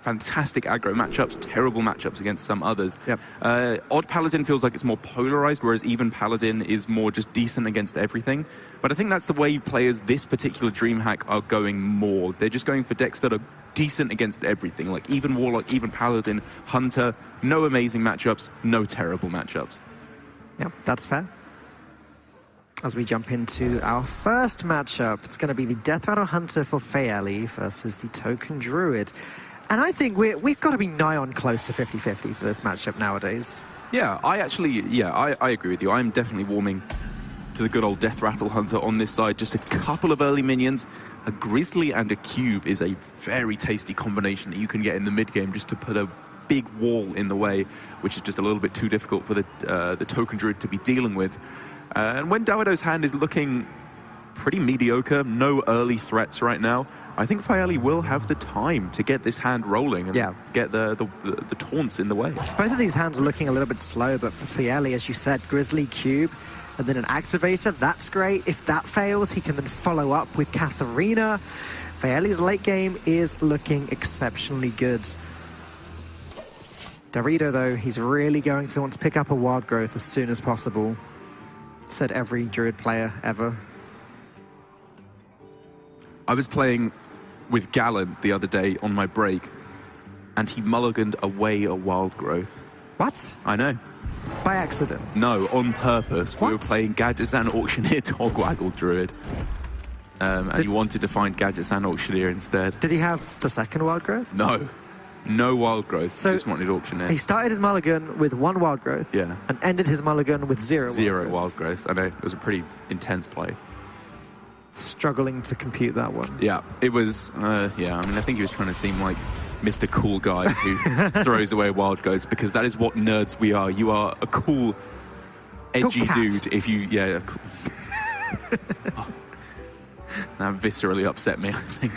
fantastic aggro matchups, terrible matchups against some others. Yep. Odd Paladin feels like it's more polarized, whereas Even Paladin is more just decent against everything. But I think that's the way players this particular Dreamhack are going more. They're just going for decks that are decent against everything, like Even Warlock, Even Paladin, Hunter. No amazing matchups, no terrible matchups. Yep, that's fair. As we jump into our first matchup, it's going to be the Death Rattle Hunter for Faeli versus the Token Druid. And I think we've got to be nigh on close to 50-50 for this matchup nowadays. Yeah, I agree with you. I'm definitely warming to the good old Death Rattle Hunter on this side. Just a couple of early minions. A Grizzly and a Cube is a very tasty combination that you can get in the mid-game just to put a big wall in the way, which is just a little bit too difficult for the Token Druid to be dealing with. And when Dawido's hand is looking pretty mediocre, no early threats right now, I think Faeli will have the time to get this hand rolling and get the taunts in the way. Both of these hands are looking a little bit slow, but for Faeli, as you said, Grizzly, Cube, and then an Activator, that's great. If that fails, he can then follow up with Katharina. Faeli's late game is looking exceptionally good. Dawido, though, he's really going to want to pick up a Wild Growth as soon as possible. Said every Druid player ever. I was playing with Gallant the other day on my break, and he mulliganed away a Wild Growth. What? I know. By accident? No, on purpose. What? We were playing Gadgets and Auctioneer Dogwaggle Druid. And he wanted to find Gadgets and Auctioneer instead. Did he have the second Wild Growth? No. No Wild Growth. So he just wanted Auctioneer. He started his mulligan with 1 Wild Growth. Yeah. And ended his mulligan with 0 Wild Growth. I know. It was a pretty intense play. Struggling to compute that one. Yeah. It was, yeah. I mean, I think he was trying to seem like Mr. Cool Guy who throws away Wild Growths, because that is what nerds we are. You are a cool, edgy dude if you, yeah. Oh. That viscerally upset me, I think.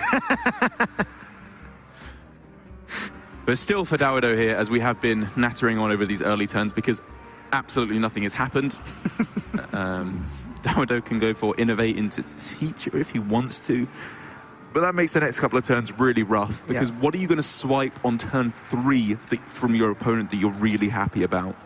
But still for Dawido here, as we have been nattering on over these early turns, because absolutely nothing has happened. Dawido can go for Innovate into Teacher if he wants to. But that makes the next couple of turns really rough, because what are you going to swipe on turn 3 from your opponent that you're really happy about?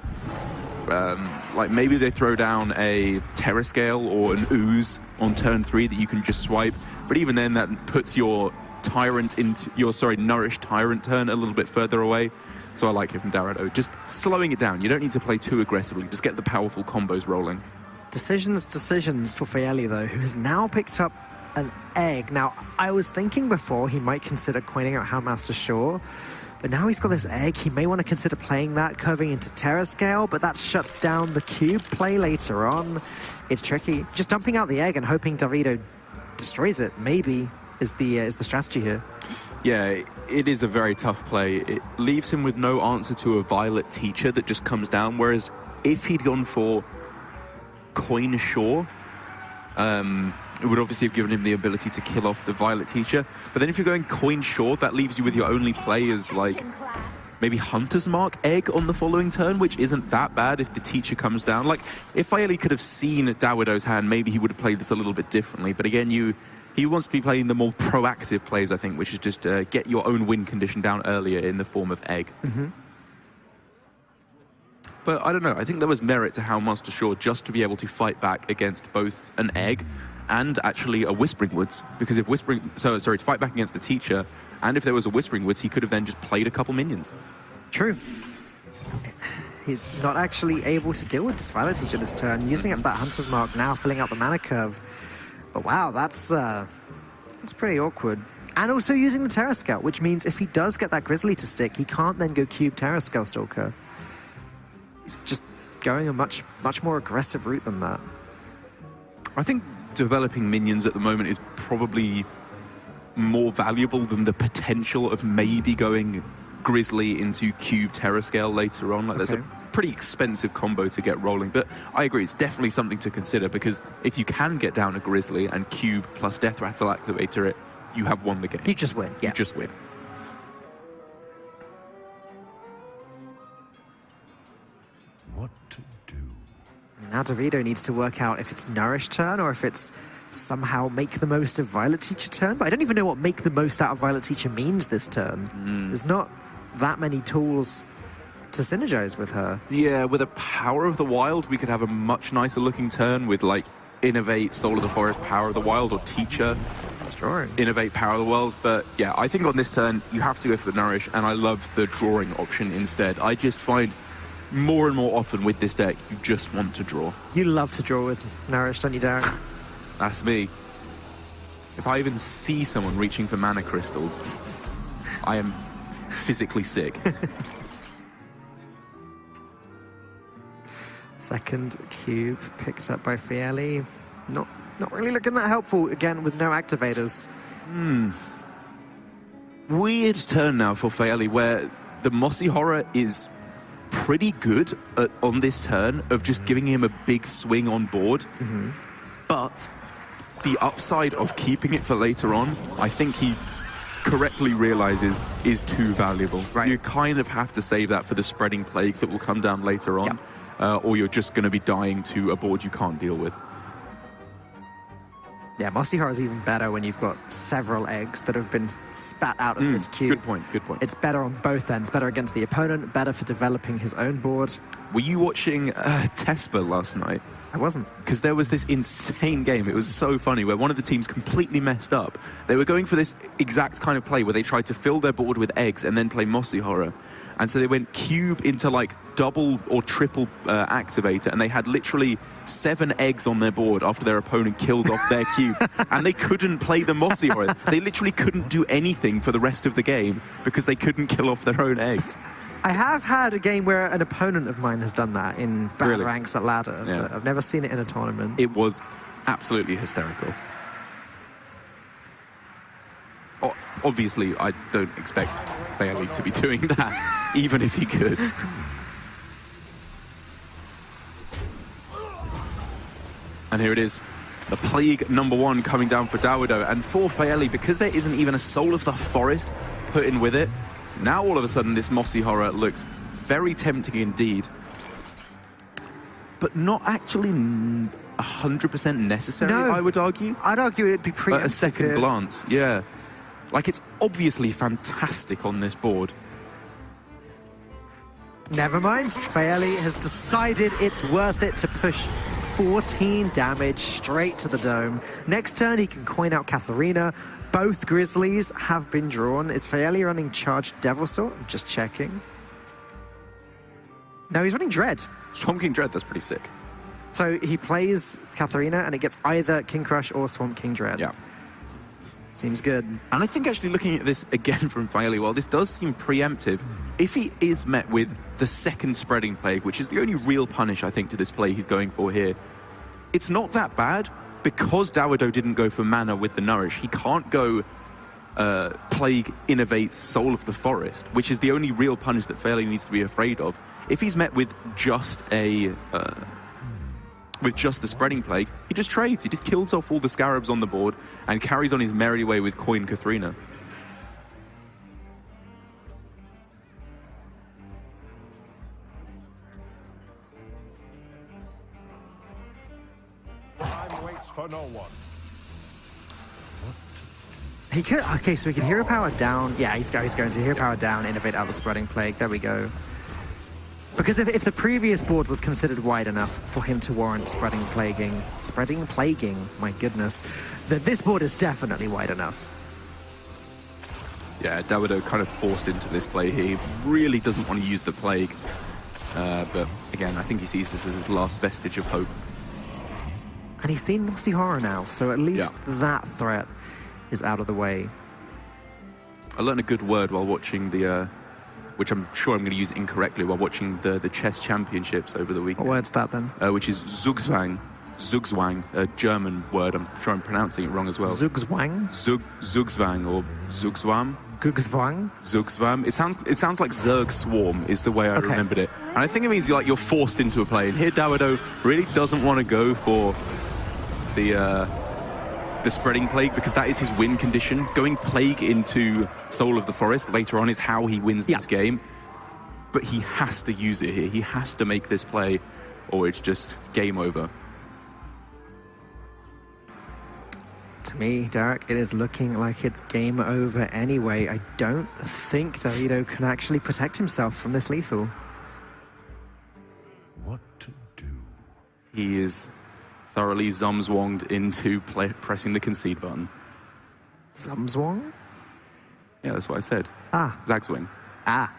Like maybe they throw down a Terrascale or an Ooze on turn 3 that you can just swipe. But even then, that puts your Tyrant into your, Nourished Tyrant turn a little bit further away. So I like it from Dawido. Just slowing it down. You don't need to play too aggressively. Just get the powerful combos rolling. Decisions for Faeli, though, who has now picked up an egg. Now, I was thinking before he might consider coining out Houndmaster Shore, but now he's got this egg. He may want to consider playing that, curving into Terrascale, but that shuts down the Cube play later on. It's tricky. Just dumping out the egg and hoping Dawido destroys it, maybe, is the strategy here. Yeah, it is a very tough play. It leaves him with no answer to a Violet Teacher that just comes down, whereas if he'd gone for Coin Shore, it would obviously have given him the ability to kill off the Violet Teacher. But then if you're going Coin Shore, that leaves you with your only play as like maybe Hunter's Mark Egg on the following turn, which isn't that bad if the Teacher comes down. Like, if Faeli could have seen Dawido's hand, maybe he would have played this a little bit differently. But again, he wants to be playing the more proactive plays, I think, which is just get your own win condition down earlier in the form of egg. But I don't know, I think there was merit to Houndmaster Shore just to be able to fight back against both an egg and actually a Whispering Woods. Because if to fight back against the Teacher, and if there was a Whispering Woods, he could have then just played a couple minions. True. He's not actually able to deal with this Violet Teacher this turn, using up that Hunter's Mark now, filling out the mana curve. But wow, that's pretty awkward. And also using the Terrascale, which means if he does get that Grizzly to stick, he can't then go Cube Terrascale Stalker. He's just going a much more aggressive route than that. I think developing minions at the moment is probably more valuable than the potential of maybe going Grizzly into Cube Terrascale later on. Like, there's a pretty expensive combo to get rolling, but I agree, it's definitely something to consider, because if you can get down a Grizzly and Cube plus Death Rattle Activator it, you have won the game. You just win. Yeah. You just win. What to do? Now Dawido needs to work out if it's Nourish turn or if it's somehow make the most of Violet Teacher turn, but I don't even know what make the most out of Violet Teacher means this turn. There's not that many tools to synergize with her. Yeah, with a Power of the Wild, we could have a much nicer looking turn with like Innovate, Soul of the Forest, Power of the Wild, or Teacher, Innovate, Power of the World. But yeah, I think on this turn, you have to go for the Nourish, and I love the drawing option instead. I just find more and more often with this deck, you just want to draw. You love to draw with Nourish, don't you, Darren? That's me. If I even see someone reaching for mana crystals, I am physically sick. Second cube picked up by Faeli. Not really looking that helpful, again, with no activators. Weird turn now for Faeli, where the Mossy Horror is pretty good on this turn of just giving him a big swing on board. But the upside of keeping it for later on, I think he correctly realizes is too valuable. Right. You kind of have to save that for the Spreading Plague that will come down later on, or you're just going to be dying to a board you can't deal with. Yeah, Mossy Horror is even better when you've got several eggs that have been spat out of this cube. Good point, good point. It's better on both ends. Better against the opponent, better for developing his own board. Were you watching Tespa last night? I wasn't. Because there was this insane game. It was so funny where one of the teams completely messed up. They were going for this exact kind of play where they tried to fill their board with eggs and then play Mossy Horror. And so they went cube into like double or triple activator, and they had literally 7 eggs on their board after their opponent killed off their cube. And they couldn't play the Mossy Horror. They literally couldn't do anything for the rest of the game because they couldn't kill off their own eggs. I have had a game where an opponent of mine has done that in battle ranks at ladder. Yeah. But I've never seen it in a tournament. It was absolutely hysterical. Obviously, I don't expect Faeli to be doing that, even if he could. And here it is, the Plague #1 coming down for Dawido. And for Faeli, because there isn't even a Soul of the Forest put in with it, now all of a sudden this Mossy Horror looks very tempting indeed. But not actually 100% necessary, no, I would argue. I'd argue it'd be preemptive. At a second glance, yeah. Like, it's obviously fantastic on this board. Never mind. Faeli has decided it's worth it to push 14 damage straight to the dome. Next turn, he can coin out Katharina. Both Grizzlies have been drawn. Is Faeli running Charged Devilsaur? I'm just checking. No, he's running Dread. Swamp King Dread, that's pretty sick. So he plays Katharina, and it gets either King Crush or Swamp King Dread. Yeah. Seems good. And I think actually looking at this again from Faeli, while this does seem preemptive, if he is met with the second Spreading Plague, which is the only real punish, I think, to this play he's going for here, it's not that bad. Because Dawido didn't go for mana with the Nourish, he can't go Plague, Innovate, Soul of the Forest, which is the only real punish that Faeli needs to be afraid of. If he's met with just a... with just the Spreading Plague, he just trades. He just kills off all the Scarabs on the board and carries on his merry way with Coin Katharina. Time waits for no one. He could. Okay, so he can Hero Power down. Yeah, he's going to Hero Power down, Innovate out the Spreading Plague. There we go. Because if the previous board was considered wide enough for him to warrant Spreading Plaguing, my goodness, that this board is definitely wide enough. Yeah, Dawido kind of forced into this play here. He really doesn't want to use the Plague. But again, I think he sees this as his last vestige of hope. And he's seen Mossy Horror now, so at least that threat is out of the way. I learned a good word while watching the... which I'm sure I'm going to use incorrectly while watching the chess championships over the weekend. What word's that then? Which is Zugzwang. Zugzwang, a German word. I'm sure I'm pronouncing it wrong as well. Zugzwang? Zugzwang or Zugzwam. Gugzwang? Zugzwam. It sounds like Zerg Swarm is the way I remembered it. And I think it means you're forced into a play. And here Dawido really doesn't want to go for the Spreading Plague, because that is his win condition. Going Plague into Soul of the Forest later on is how he wins this game. But he has to use it here. He has to make this play, or it's just game over. To me, Derek, it is looking like it's game over anyway. I don't think Dawido can actually protect himself from this lethal. What to do? He is thoroughly zumzwonged into pressing the concede button. Zumzwong? Yeah, that's what I said. Ah. Zagzwing. Ah.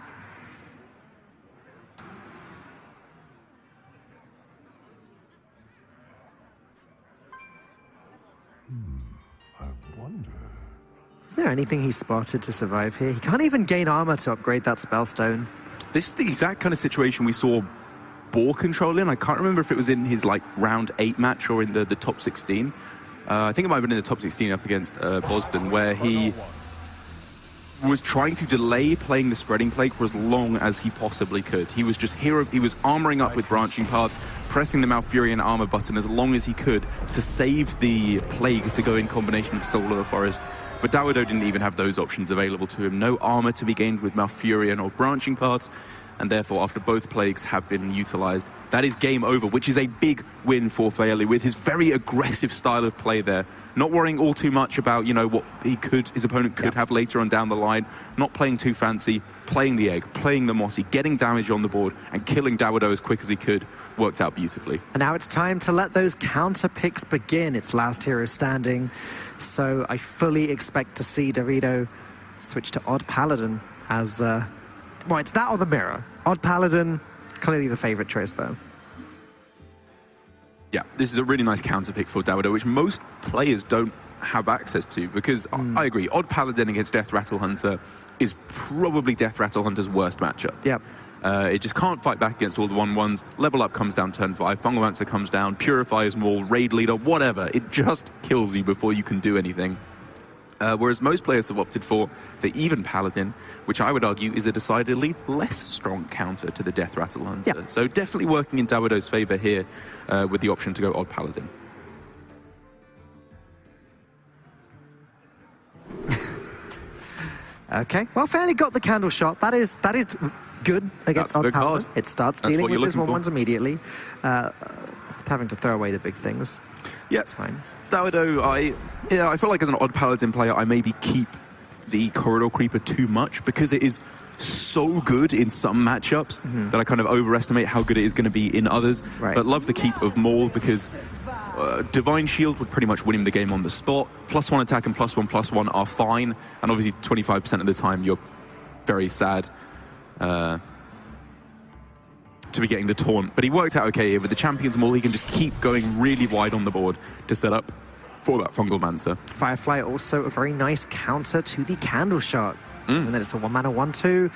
I wonder. Is there anything he spotted to survive here? He can't even gain armor to upgrade that spellstone. This is the exact kind of situation we saw ball control in. I can't remember if it was in his like round 8 match or in the top 16. I think it might have been in the top 16 up against Boston, where he was trying to delay playing the spreading plague for as long as he possibly could. He was just he was armoring up with branching paths, pressing the Malfurion armor button as long as he could to save the plague to go in combination with Soul of the Forest. But Dawido didn't even have those options available to him. No armor to be gained with Malfurion or branching paths, and therefore after both plagues have been utilized, that is game over, which is a big win for Faeli with his very aggressive style of play there. Not worrying all too much about, you know, what his opponent could have later on down the line. Not playing too fancy, playing the egg, playing the mossy, getting damage on the board, and killing Dawido as quick as he could. Worked out beautifully. And now it's time to let those counter picks begin. It's last hero standing. So I fully expect to see Dawido switch to Odd Paladin as, well, it's that or the mirror. Odd Paladin, clearly the favorite choice though. Yeah, this is a really nice counter pick for Dawido, which most players don't have access to, because I agree, Odd Paladin against Death Rattle Hunter is probably Death Rattle Hunter's worst matchup. Yep. It just can't fight back against all the 1/1s. Level Up comes down turn 5, Fungalmancer comes down, Purifies Maul, Raid Leader, whatever. It just kills you before you can do anything. Whereas most players have opted for the Even Paladin, which I would argue is a decidedly less strong counter to the Death Rattle Hunter. Yep. So definitely working in Dawido's favor here with the option to go Odd Paladin. Okay, well, Faeli got the candle shot. That is good against Odd Paladin. It starts dealing with his 1/1s immediately. Having to throw away the big things. Yeah, it's fine. Dawido, I feel like as an Odd Paladin player, I maybe keep the Corridor Creeper too much because it is so good in some matchups that I kind of overestimate how good it is going to be in others. Right. But love the keep of Maul because Divine Shield would pretty much win him the game on the spot. +1 attack and +1/+1 are fine, and obviously 25% of the time you're very sad to be getting the taunt. But he worked out okay here with the Champion's Maul. He can just keep going really wide on the board to set up for that Fungalmancer. Firefly also a very nice counter to the candle shot. And then it's a 1-mana 1/2.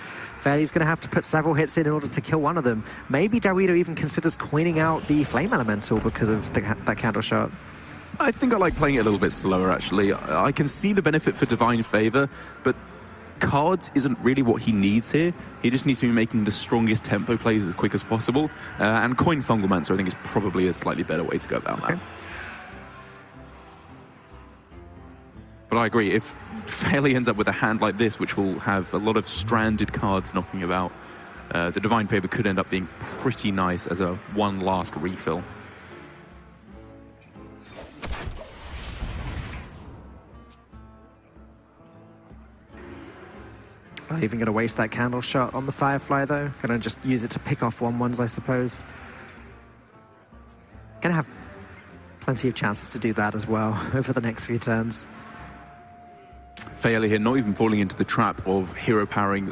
Faeli's going to have to put several hits in order to kill one of them. Maybe Dawido even considers coining out the Flame Elemental because of that candle shot. I think I like playing it a little bit slower, actually. I can see the benefit for Divine Favor, but cards isn't really what he needs here. He just needs to be making the strongest tempo plays as quick as possible. And coin Fungalmancer, I think, is probably a slightly better way to go about that. But I agree, if Faeli ends up with a hand like this, which will have a lot of stranded cards knocking about, the Divine Favor could end up being pretty nice as a one last refill. Not even going to waste that candle shot on the Firefly though. Going to just use it to pick off 1/1s, I suppose. Going to have plenty of chances to do that as well over the next few turns. Faeli here not even falling into the trap of hero powering,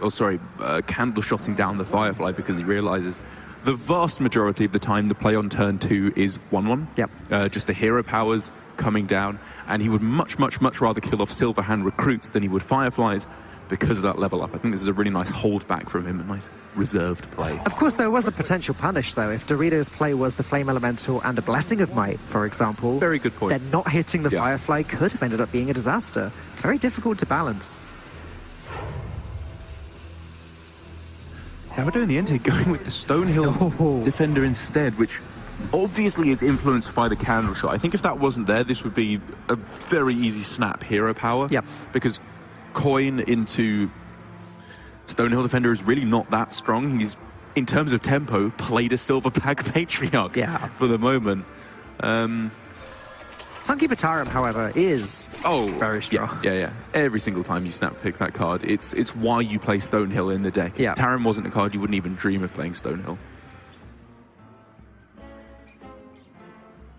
candle shotting down the Firefly because he realizes the vast majority of the time the play on turn 2 is 1/1. Yep. Just the hero powers coming down, and he would much rather kill off Silverhand recruits than he would Fireflies because of that level up. I think this is a really nice hold back from him, a nice reserved play. Of course, there was a potential punish, though. If Doritos' play was the Flame Elemental and a Blessing of Might, for example, very good point. Then not hitting the Firefly could have ended up being a disaster. It's very difficult to balance. Yeah, we're doing the end here, going with the Stonehill Defender instead, which obviously is influenced by the candle shot. I think if that wasn't there, this would be a very easy snap hero power. Yep. Because coin into Stonehill Defender is really not that strong. He's, in terms of tempo, played a Silver Pack Patriarch for the moment. Sunky Batarum, however, is Oh, very strong. Yeah. Every single time you snap pick that card, it's why you play Stonehill in the deck. Yeah. If Tarim wasn't a card, you wouldn't even dream of playing Stonehill.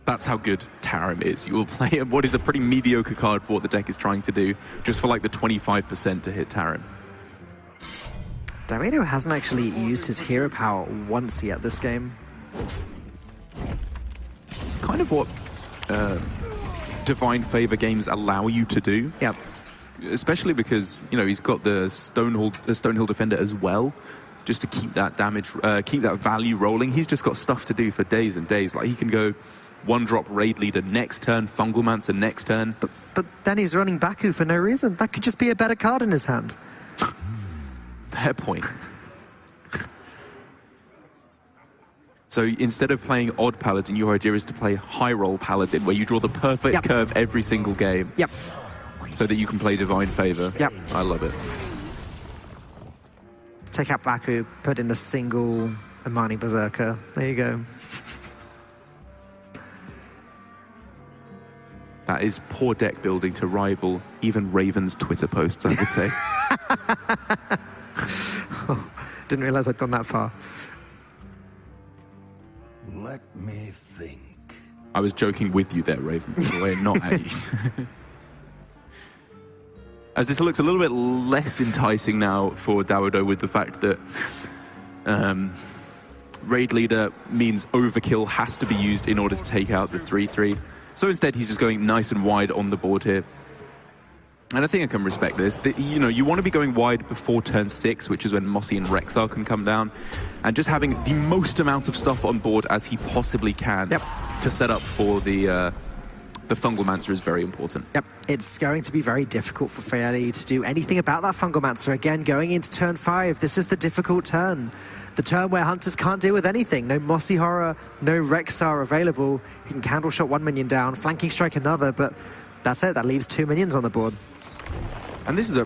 That's how good Tarim is. You will play what is a pretty mediocre card for what the deck is trying to do, just for like the 25% to hit Tarim. Dawido hasn't actually used his hero power once yet this game. It's kind of what Divine Favor games allow you to do. Yep. Especially because, you know, he's got the Stonehill Defender as well, just to keep that damage, keep that value rolling. He's just got stuff to do for days and days. Like, he can go one-drop Raid Leader next turn, Fungalmancer next turn. But then he's running Baku for no reason. That could just be a better card in his hand. Fair point. So instead of playing Odd Paladin, your idea is to play High Roll Paladin, where you draw the perfect curve every single game. Yep. So that you can play Divine Favor. Yep. I love it. Take out Baku, put in a single Imani Berserker. There you go. That is poor deck building to rival even Raven's Twitter posts, I would say. Oh, didn't realize I'd gone that far. Let me think. I was joking with you there, Raven, by the way, not at you. As this looks a little bit less enticing now for Dawido with the fact that Raid Leader means overkill has to be used in order to take out the 3-3. So instead, he's just going nice and wide on the board here. And I think I can respect this. You know, you want to be going wide before turn 6, which is when Mossy and Rexar can come down, and just having the most amount of stuff on board as he possibly can to set up for the Fungalmancer is very important. Yep, it's going to be very difficult for Faeli to do anything about that Fungalmancer. Again, going into turn 5, this is the difficult turn. The turn where Hunters can't deal with anything. No Mossy Horror, no Rexar available. You can Candle Shot 1 minion down, Flanking Strike another, but that's it. That leaves 2 minions on the board. And this is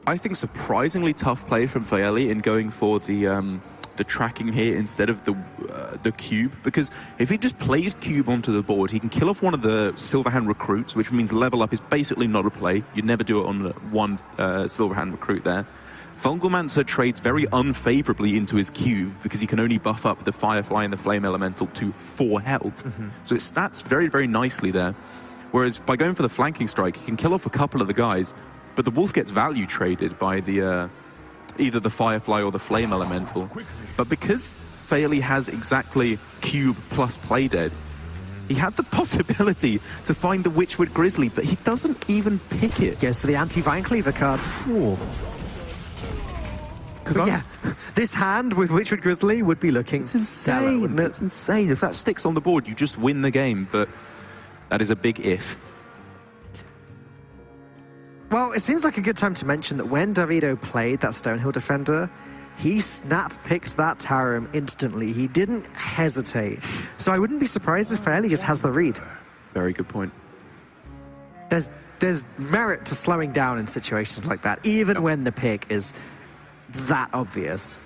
I think, surprisingly tough play from Faeli in going for the tracking here instead of the cube, because if he just plays cube onto the board, he can kill off one of the Silverhand recruits, which means level up is basically not a play. You'd never do it on one Silverhand recruit there. Fungalmancer trades very unfavorably into his cube because he can only buff up the Firefly and the Flame Elemental to 4 health. So it stats very, very nicely there. Whereas by going for the Flanking Strike, he can kill off a couple of the guys, but the Wolf gets value traded by the either the Firefly or the Flame Elemental. But because Faeli has exactly cube plus play dead, he had the possibility to find the Witchwood Grizzly, but he doesn't even pick it. Goes for the anti-Vine Cleaver card. Yeah, this hand with Witchwood Grizzly would be looking stellar, wouldn't it? It's insane. If that sticks on the board, you just win the game, but that is a big if. Well, it seems like a good time to mention that when Dawido played that Stonehill Defender, he snap-picked that Tarim instantly. He didn't hesitate. So I wouldn't be surprised if Faeli just has the read. Very good point. There's merit to slowing down in situations like that, even when the pick is that obvious.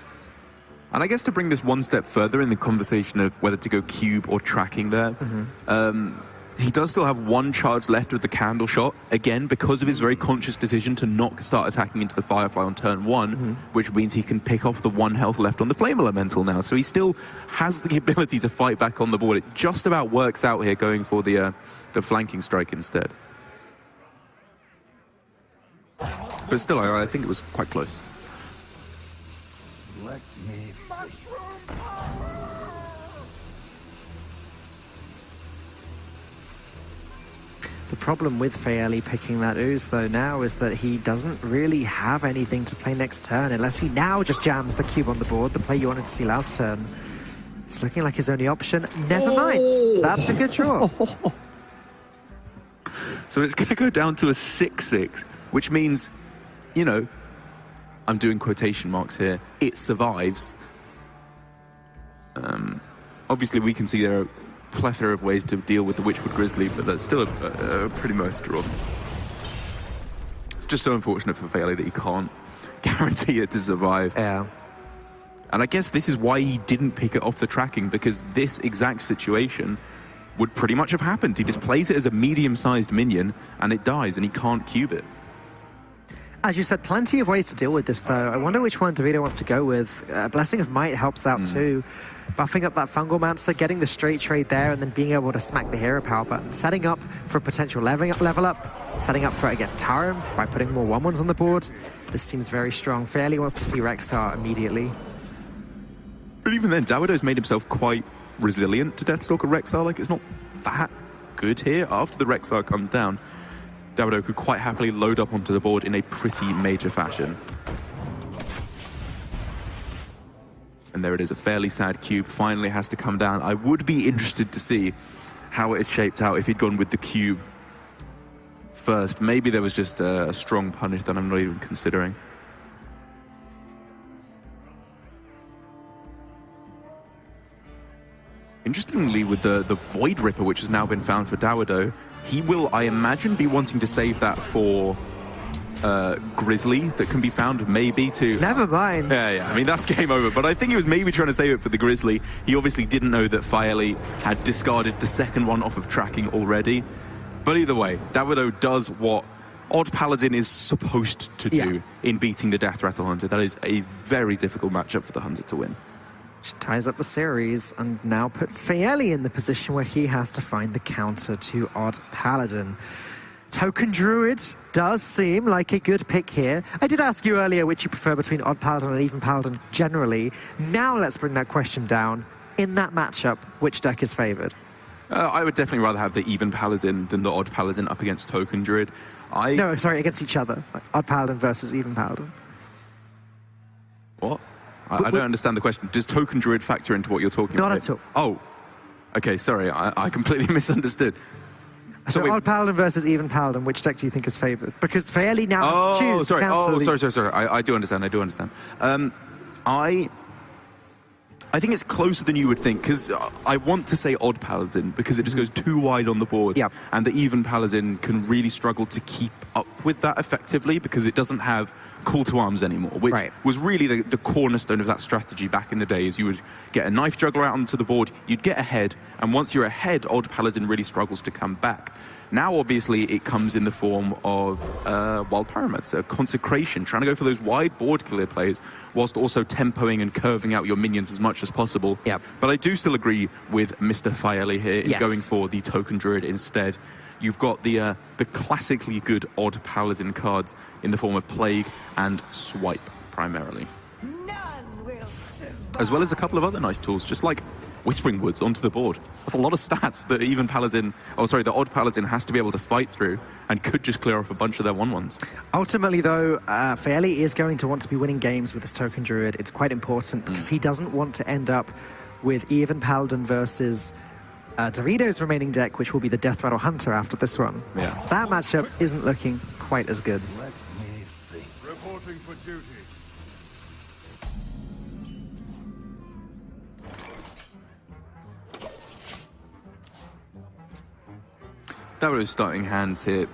And I guess to bring this one step further in the conversation of whether to go cube or tracking there, he does still have 1 charge left with the Candle Shot, again, because of his very conscious decision to not start attacking into the Firefly on turn 1, which means he can pick off the 1 health left on the Flame Elemental now. So he still has the ability to fight back on the board. It just about works out here going for the Flanking Strike instead. But still, I think it was quite close. Let me. The problem with Faeli picking that Ooze, though, now is that he doesn't really have anything to play next turn, unless he now just jams the cube on the board, the play you wanted to see last turn. It's looking like his only option. Never mind. That's a good draw. So it's going to go down to a 6-6, which means, you know, I'm doing quotation marks here, it survives. Obviously, we can see there are a plethora of ways to deal with the Witchwood Grizzly, but that's still a pretty nice draw. It's just so unfortunate for Faeli that he can't guarantee it to survive. Yeah. And I guess this is why he didn't pick it off the tracking, because this exact situation would pretty much have happened. He just plays it as a medium-sized minion, and it dies, and he can't cube it. As you said, plenty of ways to deal with this, though. I wonder which one Dawido wants to go with. Blessing of Might helps out too. Buffing up that Fungal Mancer, getting the straight trade there, and then being able to smack the hero power button. Setting up for a potential level up. Setting up for, again, Tarim by putting more 1/1s on the board. This seems very strong. Faeli wants to see Rexar immediately. But even then, Dawido's made himself quite resilient to Deathstalker Rexar. Like, it's not that good here. After the Rexar comes down, Dawido could quite happily load up onto the board in a pretty major fashion. And there it is, a fairly sad cube finally has to come down. I would be interested to see how it had shaped out if he'd gone with the cube first. Maybe there was just a strong punish that I'm not even considering. Interestingly, with the Void Ripper, which has now been found for Dawido, he will, I imagine, be wanting to save that for Grizzly that can be found maybe to... Never mind. Yeah. I mean, that's game over. But I think he was maybe trying to save it for the Grizzly. He obviously didn't know that Faeli had discarded the second one off of tracking already. But either way, Dawido does what Odd Paladin is supposed to do in beating the Death Rattle Hunter. That is a very difficult matchup for the Hunter to win. Which ties up the series and now puts Faeli in the position where he has to find the counter to Odd Paladin. Token Druid does seem like a good pick here. I did ask you earlier which you prefer between Odd Paladin and Even Paladin generally. Now let's bring that question down. In that matchup, which deck is favored? I would definitely rather have the Even Paladin than the Odd Paladin up against Token Druid. No, sorry, against each other. Like Odd Paladin versus Even Paladin. What? I don't understand the question. Does Token Druid factor into what you're talking about? Not at all. Oh, okay, sorry. I completely misunderstood. So Odd Paladin versus Even Paladin, which deck do you think is favored? Because Faeli now has to choose. Sorry. I do understand. I think it's closer than you would think, because I want to say Odd Paladin, because it just goes too wide on the board. Yep. And the Even Paladin can really struggle to keep up with that effectively, because it doesn't have Call to Arms anymore, which was really the cornerstone of that strategy back in the day. Is you would get a Knife Juggler out onto the board, you'd get ahead, and once you're ahead, Odd Paladin really struggles to come back. Now, obviously, it comes in the form of Wild Pyromancer, Consecration, trying to go for those wide board clear plays, whilst also tempoing and curving out your minions as much as possible. Yep. But I do still agree with Mr. Faeli here in going for the Token Druid instead. You've got the classically good Odd Paladin cards in the form of Plague and Swipe, primarily. None will survive. As well as a couple of other nice tools, just like Whispering Woods onto the board. That's a lot of stats that the Odd Paladin has to be able to fight through, and could just clear off a bunch of their 1/1s. Ultimately, though, Faeli is going to want to be winning games with this Token Druid. It's quite important, because he doesn't want to end up with Even Paladin versus Dawido's remaining deck, which will be the Death Rattle Hunter after this one. Yeah. That matchup isn't looking quite as good. Let me think. Reporting for duty. Dawido's starting hands here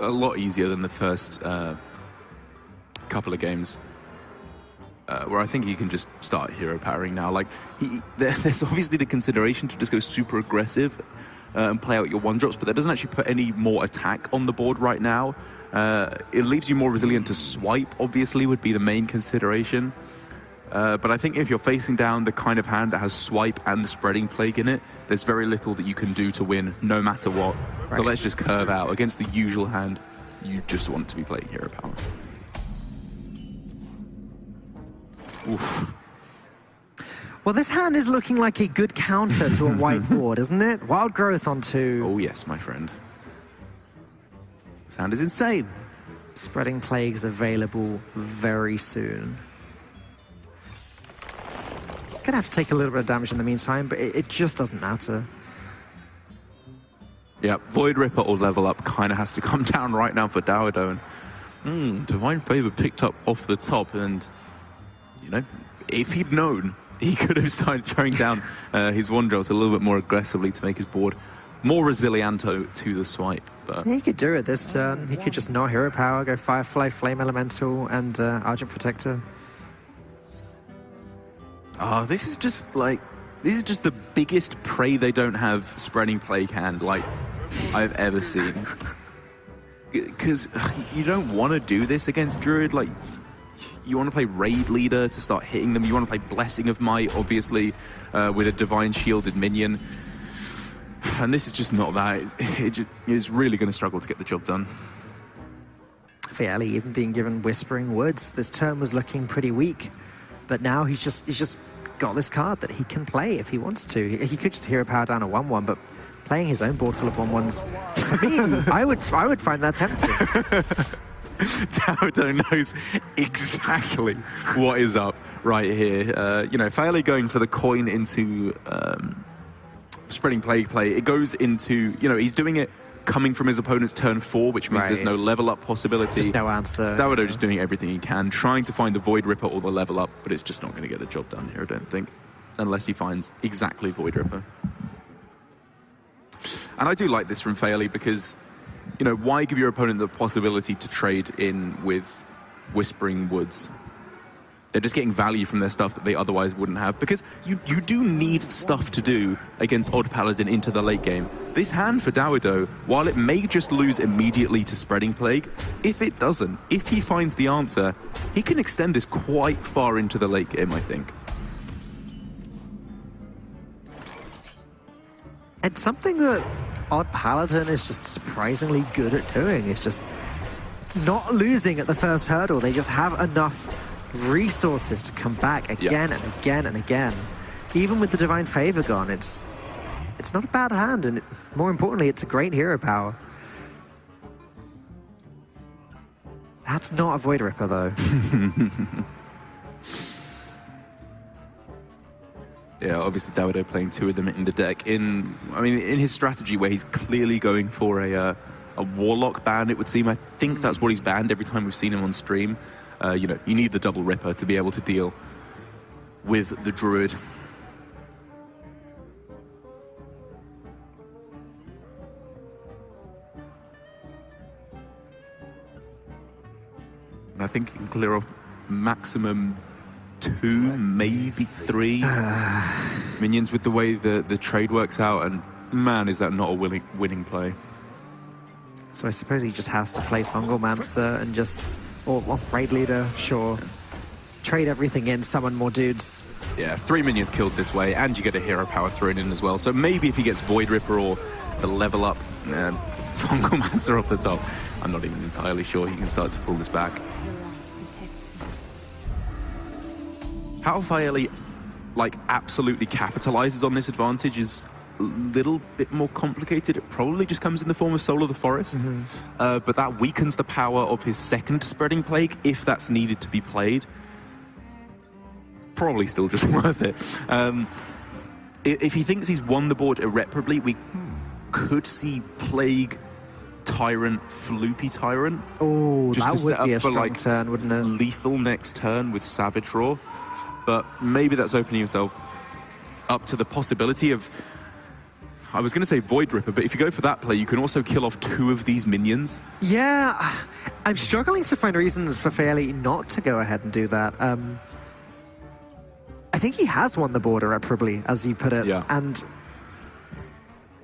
a lot easier than the first couple of games, where I think he can just start hero powering now. Like, there's obviously the consideration to just go super aggressive and play out your 1-drops, but that doesn't actually put any more attack on the board right now. It leaves you more resilient to Swipe, obviously, would be the main consideration. But I think if you're facing down the kind of hand that has Swipe and the Spreading Plague in it, there's very little that you can do to win, no matter what. So let's just curve out. Against the usual hand, you just want to be playing hero power. Oof. Well, this hand is looking like a good counter to a white board, isn't it? Wild Growth onto... Oh yes, my friend. This hand is insane. Spreading Plagues available very soon. Gonna have to take a little bit of damage in the meantime, but it just doesn't matter. Yeah, Void Ripper or level up kind of has to come down right now for Dawido. And Divine Favor picked up off the top, and you know, if he'd known, he could have started throwing down his 1-drops a little bit more aggressively to make his board more resilient to the Swipe. But He could do it this turn. He could just no hero power, go Firefly, Flame Elemental, and Argent Protector. this is just like This is just the biggest pray they don't have spreading plague hand like I've ever seen. Because you don't want to do this against Druid. Like, you want to play Raid Leader to start hitting them. You want to play Blessing of Might, obviously, with a Divine Shielded minion. And this is just not that. It's really going to struggle to get the job done. Faeli even being given Whispering Woods. This turn was looking pretty weak, but now he's just got this card that he can play if he wants to. He could just hero power down a 1/1, but playing his own board full of 1/1s, for me, I would find that tempting. Dawido knows exactly what is up right here. You know, Faeli going for the coin into spreading plague play. It goes into, you know, he's doing it coming from his opponent's turn 4, which means there's no level up possibility. There's no answer. Dawido just doing everything he can, trying to find the Void Ripper or the level up, but it's just not going to get the job done here, I don't think, unless he finds exactly Void Ripper. And I do like this from Faeli because, you know, why give your opponent the possibility to trade in with Whispering Woods? They're just getting value from their stuff that they otherwise wouldn't have, because you do need stuff to do against Odd Paladin into the late game. This hand for Dawido, while it may just lose immediately to Spreading Plague, if it doesn't, if he finds the answer, he can extend this quite far into the late game, I think. It's something that Odd Paladin is just surprisingly good at doing. It's just not losing at the first hurdle. They just have enough resources to come back again and again and again. Even with the Divine Favor gone, it's not a bad hand, and more importantly, it's a great hero power. That's not a Void Ripper, though. Yeah, obviously Dawido playing 2 of them in the deck. In his strategy where he's clearly going for a Warlock ban, it would seem. I think that's what he's banned every time we've seen him on stream. You know, you need the double Ripper to be able to deal with the Druid. And I think you can clear off maximum 2, maybe 3 minions with the way the trade works out, and man, is that not a winning play. So I suppose he just has to play Fungalmancer and just, or Raid Leader, sure. Trade everything in, summon more dudes. Yeah, 3 minions killed this way, and you get a hero power thrown in as well. So maybe if he gets Void Ripper or the level up Fungalmancer off the top, I'm not even entirely sure he can start to pull this back. How Faeli, like, absolutely capitalizes on this advantage is a little bit more complicated. It probably just comes in the form of Soul of the Forest, but that weakens the power of his second Spreading Plague if that's needed to be played. Probably still just worth it. If he thinks he's won the board irreparably, we could see Plague, Tyrant, Floopy Tyrant. Oh, just that to would set up be a for, strong like, turn, wouldn't it? lethal next turn with Savage Roar. But maybe that's opening yourself up to the possibility of, I was going to say Void Ripper, but if you go for that play, you can also kill off 2 of these minions. Yeah, I'm struggling to find reasons for Faeli not to go ahead and do that. I think he has won the board irreparably, as you put it, and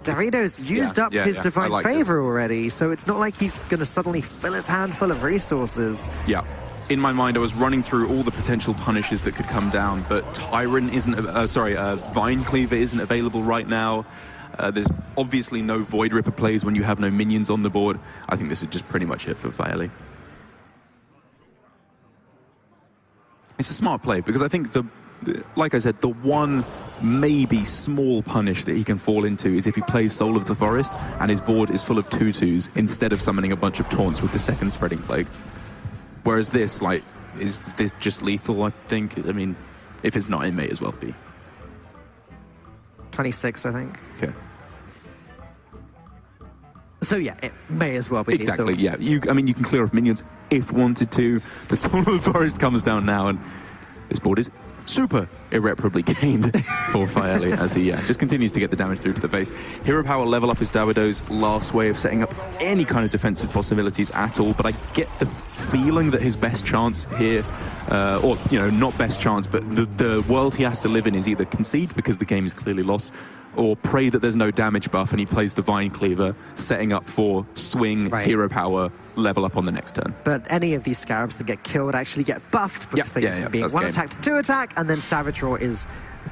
Dawido's used up his Divine Favor already, so it's not like he's going to suddenly fill his hand full of resources. Yeah. In my mind, I was running through all the potential punishes that could come down, but Tyrant isn't, Vine Cleaver isn't available right now. There's obviously no Void Ripper plays when you have no minions on the board. I think this is just pretty much it for Faeli. It's a smart play, because I think like I said, the one maybe small punish that he can fall into is if he plays Soul of the Forest and his board is full of 2/2s instead of summoning a bunch of taunts with the second Spreading Plague. Whereas this, like, is this just lethal, I think? I mean, if it's not, it may as well be. 26, I think. Okay. So yeah, it may as well be exactly, lethal. Yeah. I mean, you can clear off minions if wanted to. The Soul of the Forest comes down now, and this board is super irreparably gained for Faeli as he just continues to get the damage through to the face. Hero Power level up is Dawido's last way of setting up any kind of defensive possibilities at all, but I get the feeling that his best chance here, or, you know, not best chance, but the world he has to live in is either concede because the game is clearly lost, or pray that there's no damage buff and he plays Divine Cleaver, setting up for swing, Hero Power, level up on the next turn. But any of these Scarabs that get killed actually get buffed because they go from being one attack to two attack, and then Savage Roar is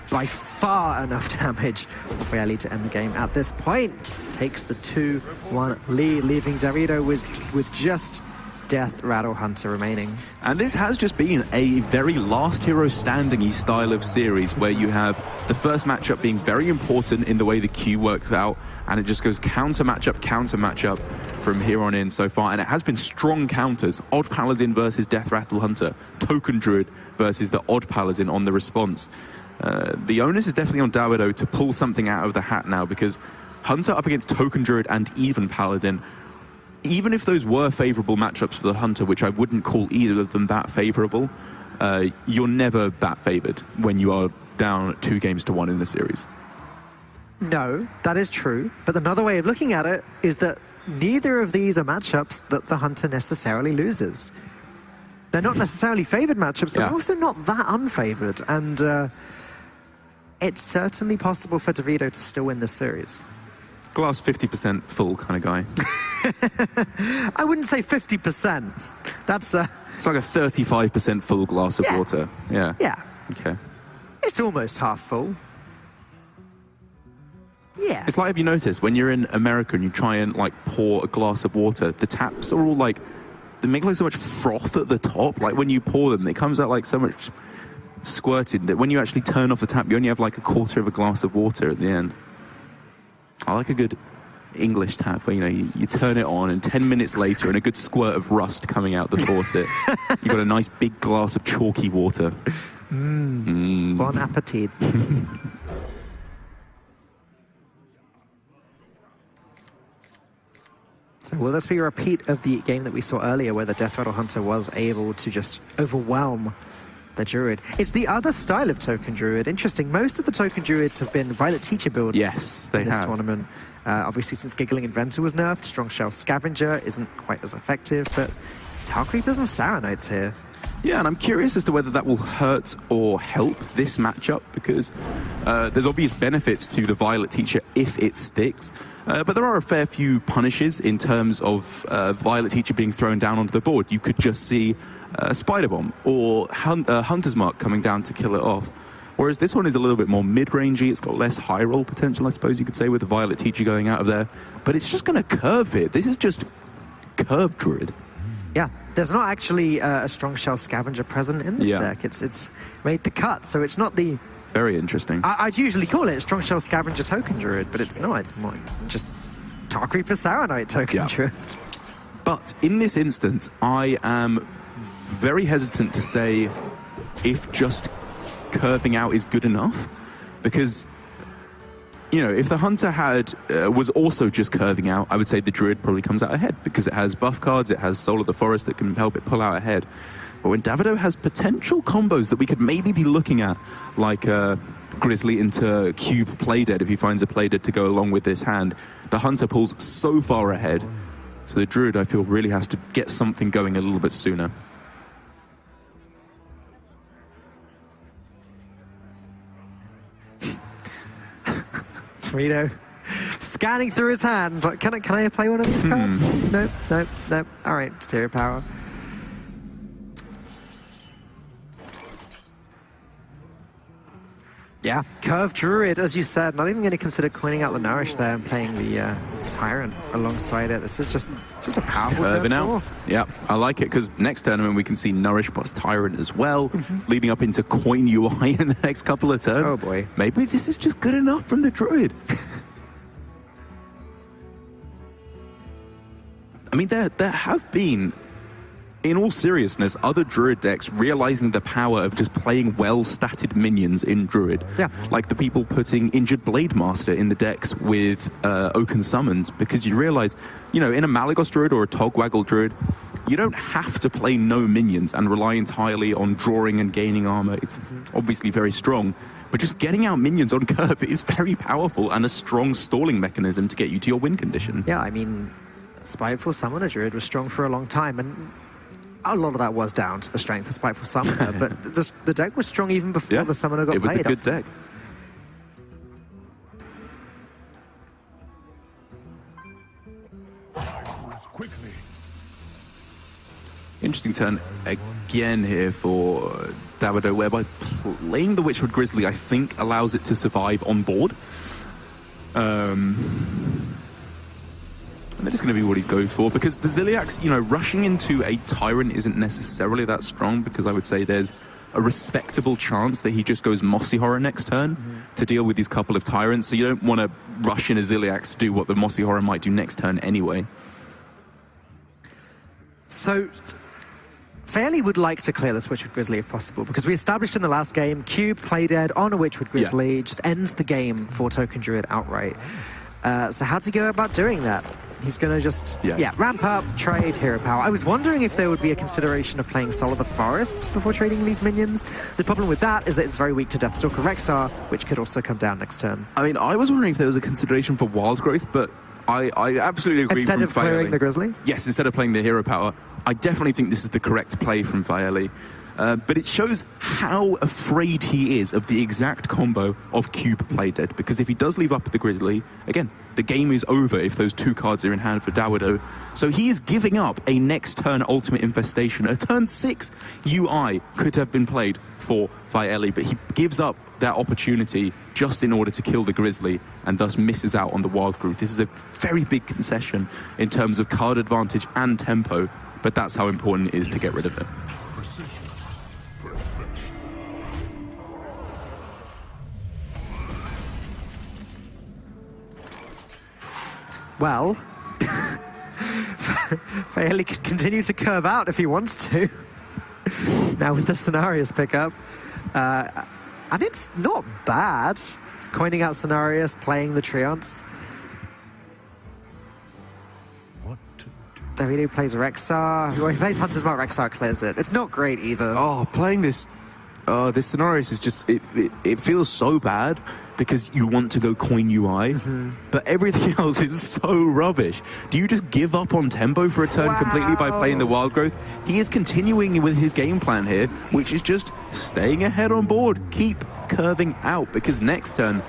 by far enough damage for Faeli to end the game at this point. Takes the 2-1 lead, leaving Dawido with just Death Rattle Hunter remaining. And this has just been a very last hero standing-y style of series where you have the first matchup being very important in the way the queue works out, and it just goes counter matchup from here on in so far. And it has been strong counters. Odd Paladin versus Death Rattle Hunter, Token Druid versus the Odd Paladin on the response. The onus is definitely on Dawido to pull something out of the hat now, because Hunter up against Token Druid and even Paladin, even if those were favorable matchups for the Hunter, which I wouldn't call either of them that favorable, you're never that favored when you are down 2-1 in the series. No, that is true. But another way of looking at it is that neither of these are matchups that the Hunter necessarily loses. They're not necessarily favored matchups, but they're also not that unfavored. And it's certainly possible for Dawido to still win this series. Glass 50% full kind of guy. I wouldn't say 50%. That's it's like a 35% full glass of water. Yeah. Yeah. Okay. It's almost half full. Yeah. It's like, have you noticed when you're in America and you try and like pour a glass of water, the taps are all like, they make like so much froth at the top. Like when you pour them, it comes out like so much squirted that when you actually turn off the tap, you only have like a quarter of a glass of water at the end. I like a good English tap where, you know, you turn it on and 10 minutes later and a good squirt of rust coming out the faucet. You've got a nice big glass of chalky water. Bon appetit. So will this be a repeat of the game that we saw earlier where the Death Rattle Hunter was able to just overwhelm the Druid? It's the other style of Token Druid. Interesting. Most of the Token Druids have been Violet Teacher build in this tournament. Obviously, since Giggling Inventor was nerfed, Strong Shell Scavenger isn't quite as effective, but Tar Creepers and Saranites here. Yeah, and I'm curious as to whether that will hurt or help this matchup, because there's obvious benefits to the Violet Teacher if it sticks. But there are a fair few punishes in terms of Violet Teacher being thrown down onto the board. You could just see Spider Bomb or Hunter's Mark coming down to kill it off. Whereas this one is a little bit more mid-rangey. It's got less high roll potential, I suppose you could say, with the Violet Teacher going out of there. But it's just going to curve it. This is just curve Druid. Yeah, there's not actually a Strong Shell Scavenger present in this deck. It's made the cut, so it's not the... Very interesting. I'd usually call it Strong Shell Scavenger Token Druid, but it's not. It's more just Tar Creeper Saronite Token Druid. But in this instance, I am very hesitant to say if just curving out is good enough, because, you know, if the Hunter was also just curving out, I would say the Druid probably comes out ahead because it has buff cards, it has Soul of the Forest that can help it pull out ahead. But when Dawido has potential combos that we could maybe be looking at, like Grizzly into Cube Playdead if he finds a Playdead to go along with this hand, the Hunter pulls so far ahead. So the Druid, I feel, really has to get something going a little bit sooner. Dawido scanning through his hands. Like, can I play one of these cards? No. All right, Stereo Power. Yeah, Curve Druid, as you said. Not even going to consider coining out the Nourish there and playing the Tyrant alongside it. This is just a powerful curving out. Yeah, I like it, because next tournament we can see Nourish plus Tyrant as well, leading up into Coin UI in the next couple of turns. Oh boy. Maybe this is just good enough from the Druid. I mean, there have been, in all seriousness, other Druid decks realizing the power of just playing well-statted minions in Druid. Yeah. Like the people putting Injured Blade Master in the decks with Oaken Summons, because you realize, you know, in a Malagos Druid or a Togwaggle Druid, you don't have to play no minions and rely entirely on drawing and gaining armor. It's obviously very strong, but just getting out minions on curve is very powerful and a strong stalling mechanism to get you to your win condition. Yeah, I mean, Spiteful Summoner Druid was strong for a long time, and a lot of that was down to the strength of Spiteful Summoner, but the deck was strong even before the Summoner got played. It was a good deck. Quickly. Interesting turn again here for Dawido, whereby playing the Witchwood Grizzly, I think, allows it to survive on board. And that is going to be what he goes for, because the Ziliax, you know, rushing into a Tyrant isn't necessarily that strong, because I would say there's a respectable chance that he just goes Mossy Horror next turn to deal with these couple of Tyrants, so you don't want to rush in a Ziliax to do what the Mossy Horror might do next turn anyway. So, Faeli would like to clear this Witchwood Grizzly if possible, because we established in the last game, Cube, Play Dead on a Witchwood Grizzly, just ends the game for Token Druid outright. So how's he go about doing that? He's going to just, ramp up, trade Hero Power. I was wondering if there would be a consideration of playing Soul of the Forest before trading these minions. The problem with that is that it's very weak to Deathstalker Rexar, which could also come down next turn. I mean, I was wondering if there was a consideration for Wild Growth, but I absolutely agree instead from of clearing the Grizzly? Yes, instead of playing the Hero Power. I definitely think this is the correct play from Faeli. But it shows how afraid he is of the exact combo of Cube Play Dead, because if he does leave up the Grizzly, again, the game is over if those two cards are in hand for Dawido. So he is giving up a next turn Ultimate Infestation. A turn 6 UI could have been played for Faeli, but he gives up that opportunity just in order to kill the Grizzly and thus misses out on the Wild Growth. This is a very big concession in terms of card advantage and tempo, but that's how important it is to get rid of it. Well, Faeli can continue to curve out if he wants to. Now with the Scenarios pickup. And it's not bad. Coining out Scenarios, playing the Treants. What to do? Dawido plays Rexar. He plays Hunter's Mark, Rexar clears it. It's not great either. Oh, playing this Scenarios is just, it feels so bad because you want to go coin UI, but everything else is so rubbish. Do you just give up on tempo for a turn completely by playing the Wild Growth? He is continuing with his game plan here, which is just staying ahead on board. Keep curving out, because next turn,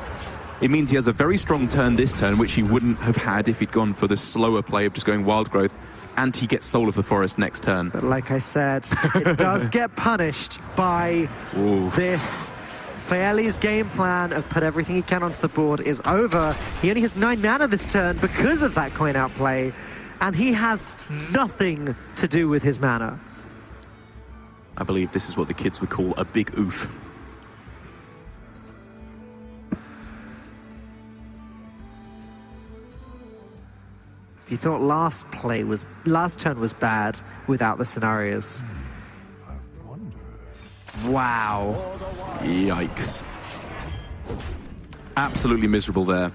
it means he has a very strong turn this turn, which he wouldn't have had if he'd gone for the slower play of just going Wild Growth, and he gets Soul of the Forest next turn. But like I said, it does get punished by this. Faeli's game plan of put everything he can onto the board is over. He only has 9 mana this turn because of that coin out play, and he has nothing to do with his mana. I believe this is what the kids would call a big oof. If you thought last turn was bad without the Scenarios. Wow. Yikes. Absolutely miserable there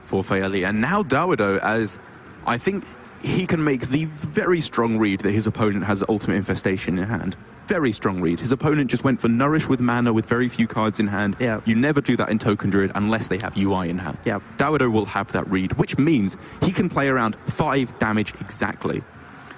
for Faeli. And now Dawido, as I think he can make the very strong read that his opponent has Ultimate Infestation in hand. Very strong read. His opponent just went for Nourish with mana with very few cards in hand. Yeah. You never do that in Token Druid unless they have UI in hand. Yeah. Dawido will have that read, which means he can play around 5 damage exactly.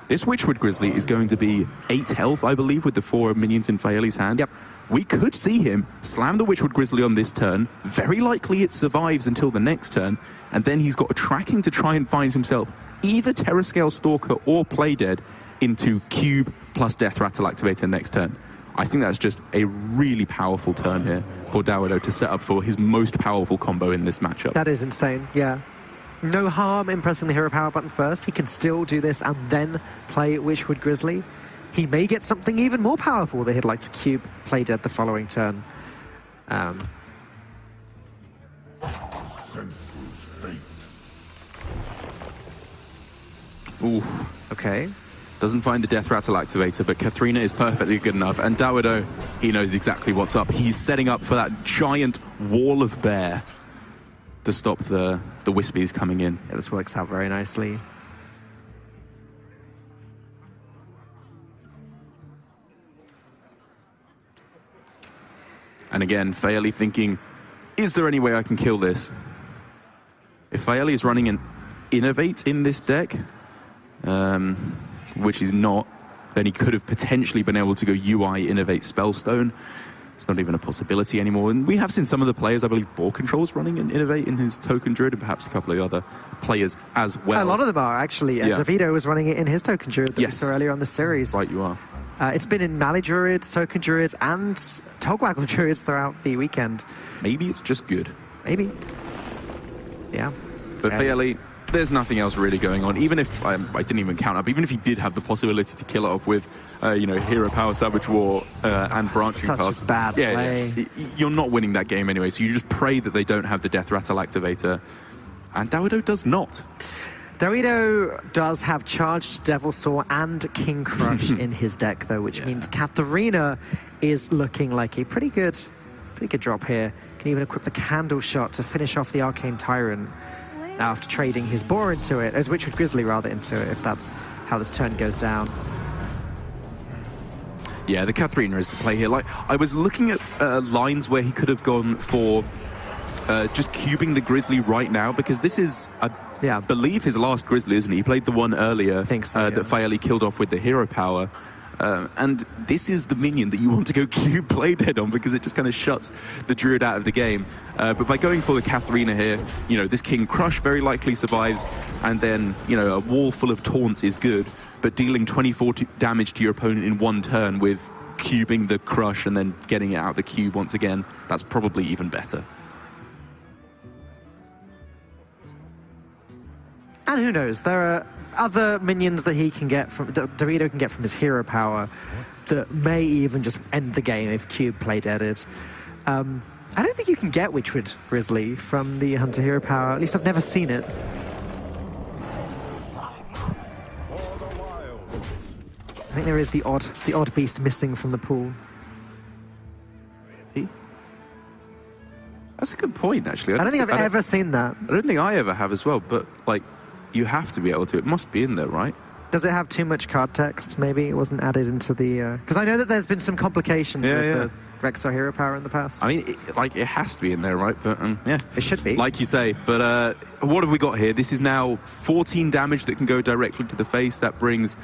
This Witchwood Grizzly is going to be 8 health, I believe, with the 4 minions in Faeli's hand. Yep. We could see him slam the Witchwood Grizzly on this turn. Very likely it survives until the next turn, and then he's got a tracking to try and find himself either Terrascale Stalker or Play Dead into Cube plus Death Rattle Activator next turn. I think that's just a really powerful turn here for Dawido to set up for his most powerful combo in this matchup. That is insane, yeah. No harm in pressing the Hero Power button first. He can still do this and then play Witchwood Grizzly. He may get something even more powerful that he'd like to Cube Play Dead the following turn. Ooh. Okay. Doesn't find the Death Rattle Activator, but Katharina is perfectly good enough. And Dawido, he knows exactly what's up. He's setting up for that giant wall of bear to stop the Wispies coming in. Yeah, this works out very nicely. And again, Faeli thinking, is there any way I can kill this? If Faeli is running an Innovate in this deck, which he's not, then he could have potentially been able to go UI Innovate Spellstone. It's not even a possibility anymore. And we have seen some of the players, I believe, Ball Control's running an Innovate in his Token Druid, and perhaps a couple of other players as well. A lot of them are, actually. Yeah. Dawido was running it in his Token Druid that we saw earlier on the series. Right, you are. It's been in Mali Druids, Token Druids, and Togwaggle Druids throughout the weekend. Maybe it's just good. Maybe. Yeah. But Faeli, there's nothing else really going on. Even if, I didn't even count up, even if he did have the possibility to kill it off with, Hero Power, Savage War, and Branching Such Paths. a bad play. You're not winning that game anyway, so you just pray that they don't have the Death Rattle activator. And Dawido does not. Dawido does have Charged Devil Saw and King Crush in his deck, though, which means Katharina is looking like a pretty good drop here. Can even equip the Candle Shot to finish off the Arcane Tyrant after trading his Boar into it, as Witchwood Grizzly rather into it, if that's how this turn goes down. Yeah, the Katharina is the play here. Like, I was looking at lines where he could have gone for just cubing the Grizzly right now, because this is, I believe, his last Grizzly, isn't he? He played the one earlier that Faeli killed off with the Hero Power. And this is the minion that you want to go cube play dead on, because it just kind of shuts the Druid out of the game. But by going for the Katharina here, this King Crush very likely survives, and then, a wall full of taunts is good, but dealing 24 damage to your opponent in one turn with cubing the Crush and then getting it out the cube once again, that's probably even better. And who knows, there are other minions that he can get from, Dawido can get from his Hero Power that may even just end the game if cube play deaded. I don't think you can get Witchwood Grizzly from the Hunter Hero Power, at least I've never seen it. I think there is the odd beast missing from the pool. That's a good point, actually. I don't think I've ever seen that. I don't think I ever have as well, but, you have to be able to. It must be in there, right? Does it have too much card text, maybe? It wasn't added into the... Because I know that there's been some complications with the Rexar Hero Power in the past. I mean, it has to be in there, right? But, yeah. It should be. Like you say. But what have we got here? This is now 14 damage that can go directly to the face. That brings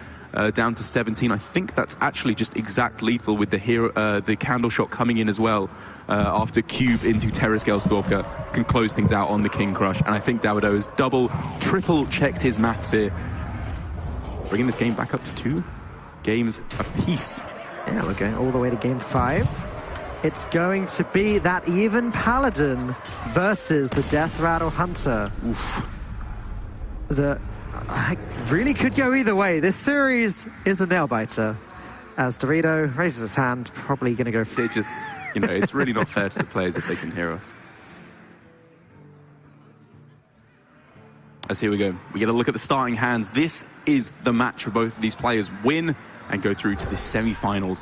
down to 17. I think that's actually just exact lethal with the Candle Shot coming in as well. After cube into Terrascale Stalker can close things out on the King Crush. And I think Dawido has triple checked his maths here, bringing this game back up to 2 games apiece. Yeah, we're going all the way to game 5. It's going to be that even Paladin versus the Death Rattle Hunter. Oof. That really could go either way. This series is a nail-biter. As Dawido raises his hand, probably going to go for... It's really not fair to the players if they can hear us. As here we go. We get a look at the starting hands. This is the match for both of these players. Win and go through to the semi-finals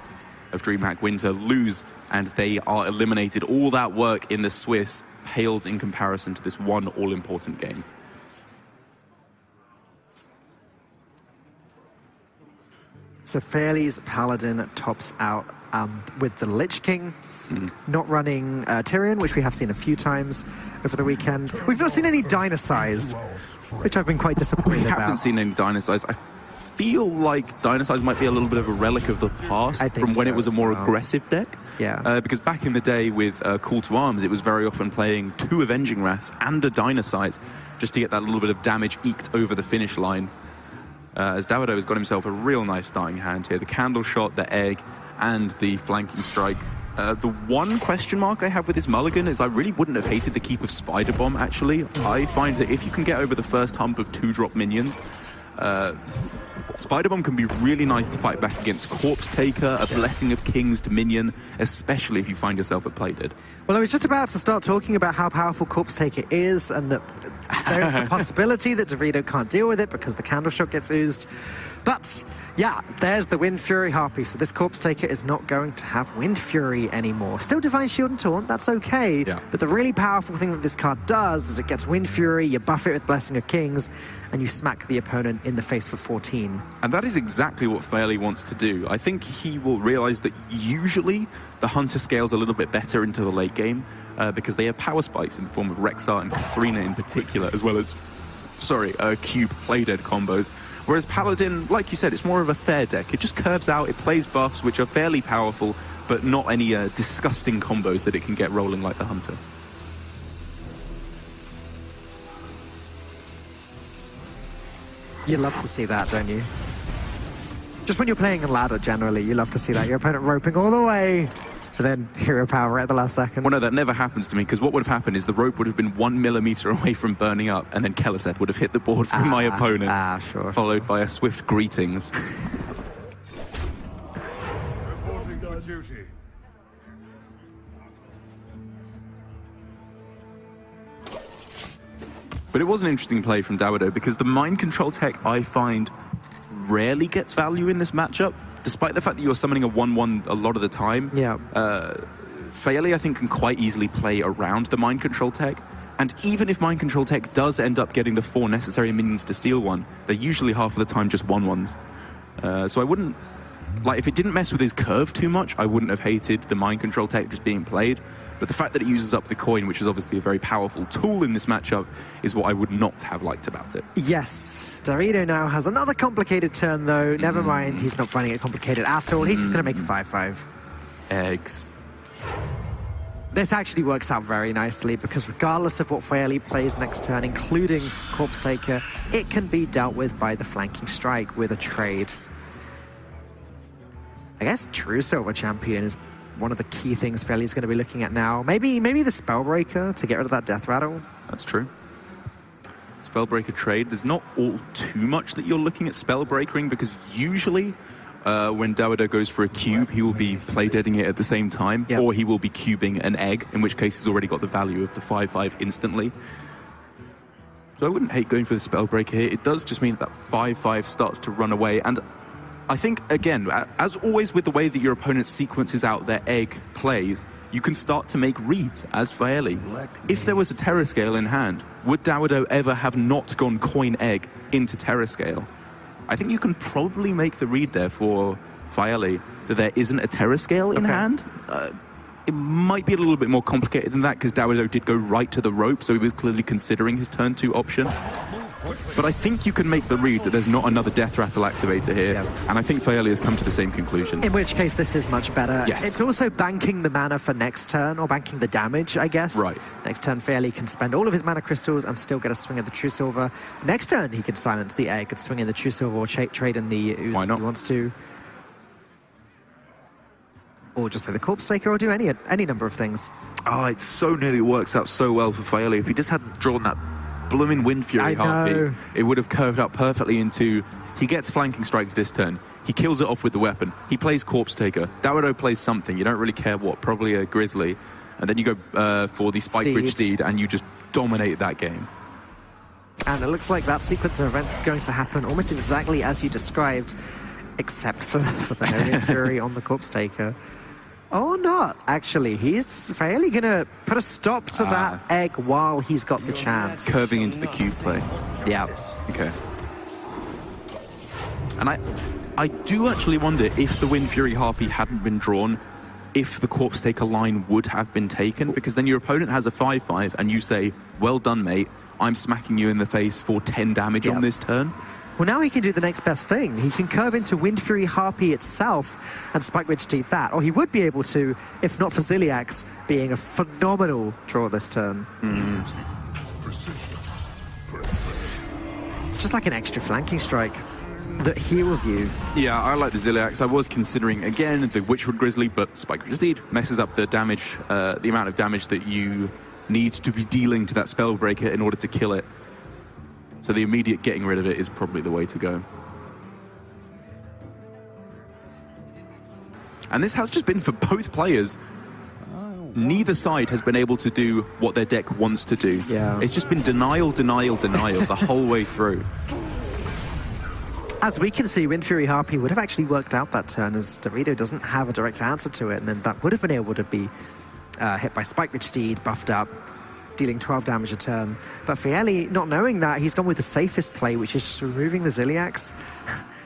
of Dreamhack Winter. Lose and they are eliminated. All that work in the Swiss pales in comparison to this one all-important game. So Faeli's Paladin tops out with the Lich King, not running Tyrion, which we have seen a few times over the weekend. We've not seen any Dynasize, which I've been quite disappointed about. We haven't seen any Dynasize. I feel like Dynasize might be a little bit of a relic of the past from when it was a more aggressive deck. Yeah. Because back in the day with Call to Arms, it was very often playing 2 Avenging Wraths and a Dynasize just to get that little bit of damage eked over the finish line. As Dawido has got himself a real nice starting hand here. The Candle Shot, the Egg, and the Flanking Strike. The one question mark I have with this mulligan is I really wouldn't have hated the keep of Spider Bomb, actually. I find that if you can get over the first hump of 2-drop minions, Spider Bomb can be really nice to fight back against Corpse Taker, a Blessing of Kings to minion, especially if you find yourself at play dead. Well, I was just about to start talking about how powerful Corpse Taker is, and that there's the possibility that Dawido can't deal with it because the Candle Shot gets oozed. But Yeah, there's the Wind Fury Harpy. So this Corpse Taker is not going to have Wind Fury anymore. Still Divine Shield and Taunt, that's okay. Yeah. But the really powerful thing that this card does is it gets Wind Fury, you buff it with Blessing of Kings, and you smack the opponent in the face for 14. And that is exactly what Faeli wants to do. I think he will realize that usually the Hunter scales a little bit better into the late game because they have power spikes in the form of Rexar and Katharina in particular, as well as, Cube Play Dead combos. Whereas Paladin, like you said, it's more of a fair deck. It just curves out, it plays buffs, which are fairly powerful, but not any disgusting combos that it can get rolling like the Hunter. You love to see that, don't you? Just when you're playing a ladder, generally, you love to see that. Your opponent roping all the way, and then hero power right at the last second. Well, no, that never happens to me, because what would have happened is the rope would have been 1 millimeter away from burning up, and then Keleseth would have hit the board from my opponent, sure. followed by a swift greetings. Reporting for duty. But it was an interesting play from Dawido, because the mind control tech, I find, rarely gets value in this matchup, despite the fact that you're summoning a 1-1 a lot of the time. Yeah. Faeli, I think, can quite easily play around the mind control tech, and even if mind control tech does end up getting the 4 necessary minions to steal one, they're usually half of the time just 1-1s. So I wouldn't, if it didn't mess with his curve too much, I wouldn't have hated the mind control tech just being played. But the fact that it uses up the coin, which is obviously a very powerful tool in this matchup, is what I would not have liked about it. Yes. Dawido now has another complicated turn, though. Never mind, he's not finding it complicated at all. He's just going to make it 5-5. Eggs. This actually works out very nicely, because regardless of what Faeli plays next turn, including Corpse Taker, it can be dealt with by the Flanking Strike with a trade. I guess True Silver Champion is one of the key things Faeli's going to be looking at now. Maybe the Spellbreaker to get rid of that Death Rattle. That's true. Spellbreaker trade. There's not all too much that you're looking at Spellbreakering, because usually when Dawido goes for a cube, he will be play-deading it at the same time, or he will be cubing an egg, in which case he's already got the value of the 5-5 instantly. So I wouldn't hate going for the Spellbreaker here. It does just mean that 5-5 starts to run away, and I think, again, as always with the way that your opponent sequences out their egg plays, you can start to make reads as Faeli. If there was a Terror Scale in hand, would Dawido ever have not gone coin egg into Terror Scale? I think you can probably make the read there for Faeli that there isn't a Terror Scale in hand. It might be a little bit more complicated than that, because Dawido did go right to the rope, so he was clearly considering his turn 2 option. But I think you can make the read that there's not another Death Rattle activator here, and I think Faeli has come to the same conclusion. In which case, this is much better. Yes. It's also banking the mana for next turn, or banking the damage, I guess. Right. Next turn, Faeli can spend all of his mana crystals and still get a swing of the True Silver. Next turn, he can silence the egg and swing in the True Silver, or trade in the Ooze if he wants to. Or just play the Corpse Taker, or do any number of things. Oh, it so nearly works out so well for Faeli. If he just hadn't drawn that blooming Wind Fury Heartbeat, it would have curved out perfectly into, he gets Flanking Strike this turn, he kills it off with the weapon, he plays Corpse Taker, Dawido plays something, you don't really care what, probably a Grizzly, and then you go for the Spike Bridge Steed, and you just dominate that game. And it looks like that sequence of events is going to happen almost exactly as you described, except for the Wind Fury on the Corpse Taker. Or not, actually. He's Faeli going to put a stop to that egg while he's got the chance. Curving into the cube play. Yeah. Okay. And I do actually wonder if the Wind Fury Harpy hadn't been drawn, if the Corpse Taker line would have been taken, because then your opponent has a 5-5 and you say, well done, mate, I'm smacking you in the face for 10 damage on this turn. Well, now he can do the next best thing. He can curve into Wind Fury Harpy itself and Spike Ridge Steed that. Or he would be able to, if not for Ziliax being a phenomenal draw this turn. It's just like an extra Flanking Strike that heals you. Yeah, I like the Ziliax. I was considering, again, the Witchwood Grizzly, but Spike Ridge Steed messes up the damage, the amount of damage that you need to be dealing to that Spellbreaker in order to kill it. So the immediate getting rid of it is probably the way to go. And this has just been for both players. Neither side has been able to do what their deck wants to do. Yeah. It's just been denial, denial, denial the whole way through. As we can see, Wind Fury Harpy would have actually worked out that turn, as Dawido doesn't have a direct answer to it, and then that would have been able to be hit by Spike Ridge Steed, buffed up, dealing 12 damage a turn. But Faeli, not knowing that, he's gone with the safest play, which is just removing the Zilliax,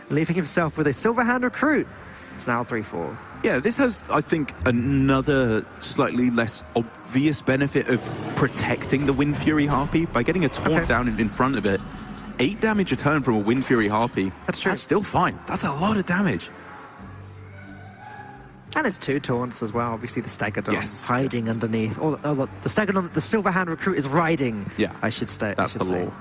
leaving himself with a Silverhand Recruit. It's now 3-4. Yeah, this has, I think, another slightly less obvious benefit of protecting the Wind Fury Harpy by getting a taunt down in front of it. 8 damage a turn from a Wind Fury Harpy. That's true. That's still fine. That's a lot of damage. And it's 2 taunts as well. Obviously, the Stegodon hiding yes. underneath. Oh, the Stegodon, the Silverhand Recruit is riding. Yeah, I should say. That's the law.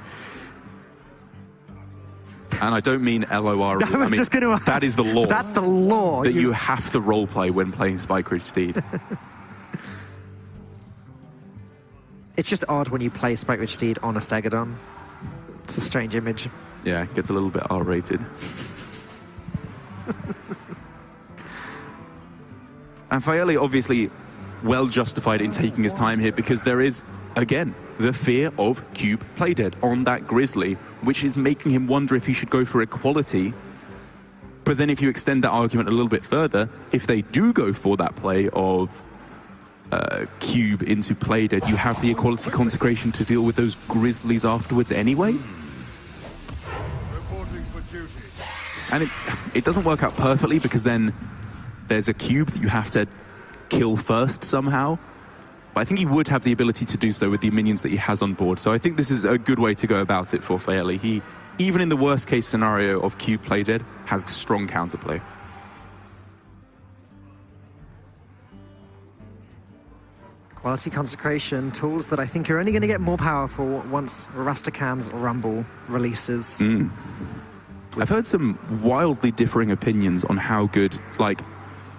And I don't mean LOR. No, I mean, just gonna ask, that is the law. That's the law. That you have to roleplay when playing Spike Ridge Steed. It's just odd when you play Spike Ridge Steed on a Stegodon. It's a strange image. Yeah, it gets a little bit R-rated. And Faeli obviously well justified in taking his time here because there is, again, the fear of Cube Playdead on that Grizzly, which is making him wonder if he should go for equality. But then if you extend that argument a little bit further, if they do go for that play of Cube into Playdead, you have the equality consecration to deal with those Grizzlies afterwards anyway. Reporting for duty. And it doesn't work out perfectly because then there's a cube that you have to kill first somehow. But I think he would have the ability to do so with the minions that he has on board. So I think this is a good way to go about it for Faeli. He, even in the worst case scenario of Cube Playdead, has strong counterplay. Quality Consecration, tools that I think are only going to get more powerful once Rastakan's Rumble releases. I've heard some wildly differing opinions on how good, like,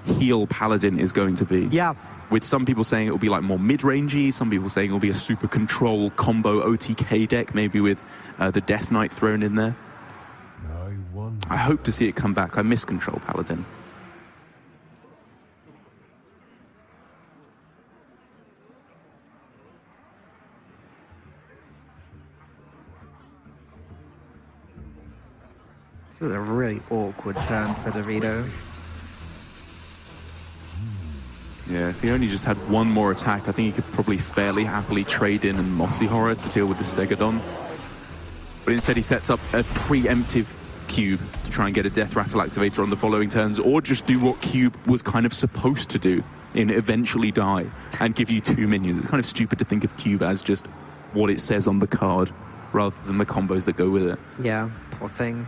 heal Paladin is going to be. Yeah. With some people saying it will be like more mid-rangey, some people saying it will be a super control combo OTK deck, maybe with the Death Knight thrown in there. I hope to see it come back. I miss control Paladin. This was a really awkward turn for Dawido. Yeah, if he only just had one more attack, I think he could probably fairly happily trade in and Mossy Horror to deal with the Stegodon. But instead he sets up a preemptive Cube to try and get a Death Rattle activator on the following turns, or just do what Cube was kind of supposed to do in eventually die and give you 2 minions. It's kind of stupid to think of Cube as just what it says on the card rather than the combos that go with it. Yeah, poor thing.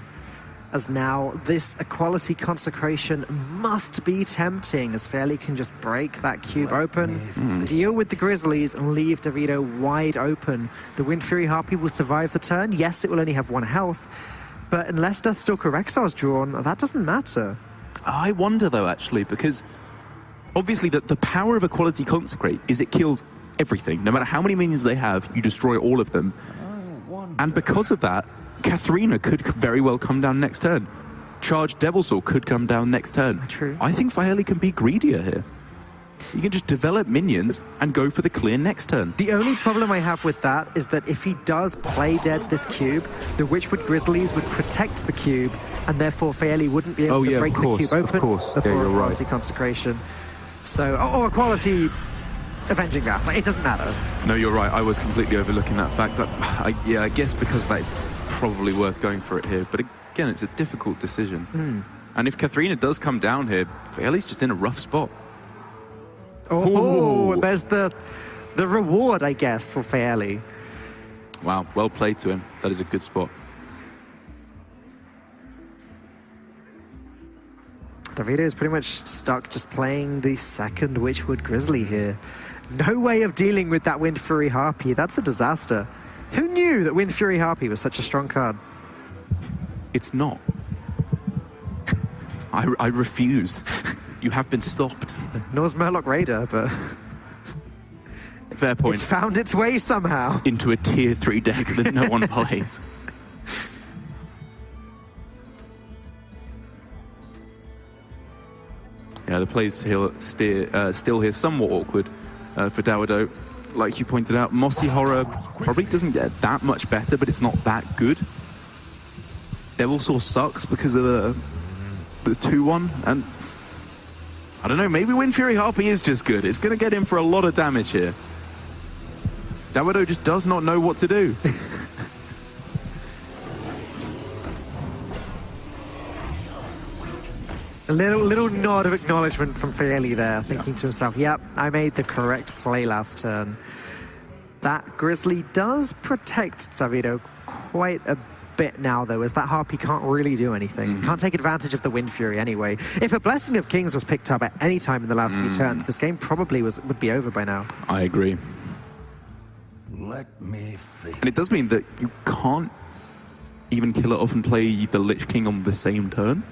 As now, this Equality Consecration must be tempting, as Faeli can just break that cube open, deal with the Grizzlies, and leave Dawido wide open. The Wind Fury Harpy will survive the turn. Yes, it will only have 1 health, but unless Deathstalker Exar's drawn, that doesn't matter. I wonder, though, actually, because obviously the power of Equality Consecrate is it kills everything. No matter how many minions they have, you destroy all of them. And because of that, Katharina could very well come down next turn. Charged Devilsaur could come down next turn. True. I think Faeli can be greedier here. You can just develop minions and go for the clear next turn. The only problem I have with that is that if he does play dead this cube, the Witchwood Grizzlies would protect the cube, and therefore Faeli wouldn't be able to break the cube open before Equality Consecration. So, Equality Avenging Wrath. It doesn't matter. No, you're right. I was completely overlooking that fact. I guess because that's probably worth going for it here. But again, it's a difficult decision. And if Katharina does come down here, Faeli's just in a rough spot. Oh, there's the reward, I guess, for Faeli. Wow, well played to him. That is a good spot. Dawido is pretty much stuck just playing the second Witchwood Grizzly here. No way of dealing with that Wind Fury Harpy. That's a disaster. Who knew that Wind Fury Harpy was such a strong card? It's not. I refuse. You have been stopped. Nor's Murloc Raider, but fair point. It's found its way somehow into a tier 3 deck that no one plays. Yeah, the plays still here somewhat awkward for Dawido. Like you pointed out, Mossy Horror probably doesn't get that much better, but it's not that good. Devilsaur sucks because of the 2-1, and I don't know, maybe Wind Fury Harpy is just good. It's going to get him for a lot of damage here. Dawido just does not know what to do. A little nod of acknowledgement from Faeli there, thinking to himself, yep, I made the correct play last turn. That Grizzly does protect Dawido quite a bit now, though, as that Harpy can't really do anything. Can't take advantage of the Wind Fury anyway. If a Blessing of Kings was picked up at any time in the last few turns, this game probably would be over by now. I agree. Let me think. And it does mean that you can't even kill it off and play the Lich King on the same turn.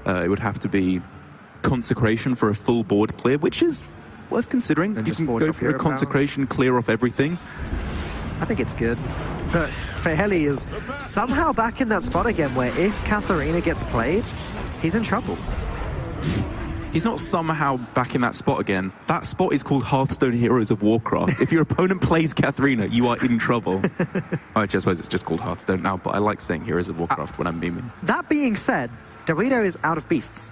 It would have to be Consecration for a full board clear, which is worth considering. And you just can board go off for a hero power. Consecration, clear off everything. I think it's good. But Faeli is somehow back in that spot again where if Katharina gets played, he's in trouble. He's not somehow back in that spot again. That spot is called Hearthstone Heroes of Warcraft. If your opponent plays Katharina, you are in trouble. I suppose it's just called Hearthstone now, but I like saying Heroes of Warcraft when I'm memeing. That being said, Dawido is out of beasts.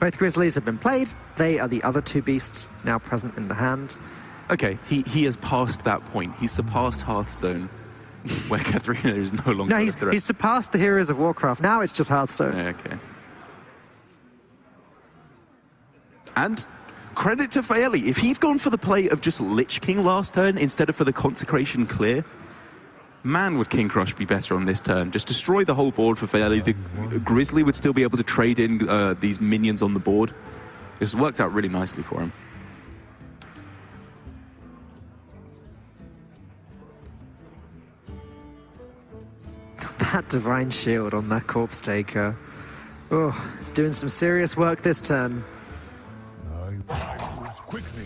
Both Grizzlies have been played. They are the other two beasts now present in the hand. Okay, he has passed that point. He's surpassed Hearthstone, where Katharina is no longer No, a threat. he's surpassed the Heroes of Warcraft. Now it's just Hearthstone. Okay. And credit to Faeli. If he'd gone for the play of just Lich King last turn instead of for the Consecration clear, man, would King Crush be better on this turn. Just destroy the whole board for Faeli. The Grizzly would still be able to trade in these minions on the board. This worked out really nicely for him. That Divine Shield on that Corpse Taker. Oh, it's doing some serious work this turn. Quickly.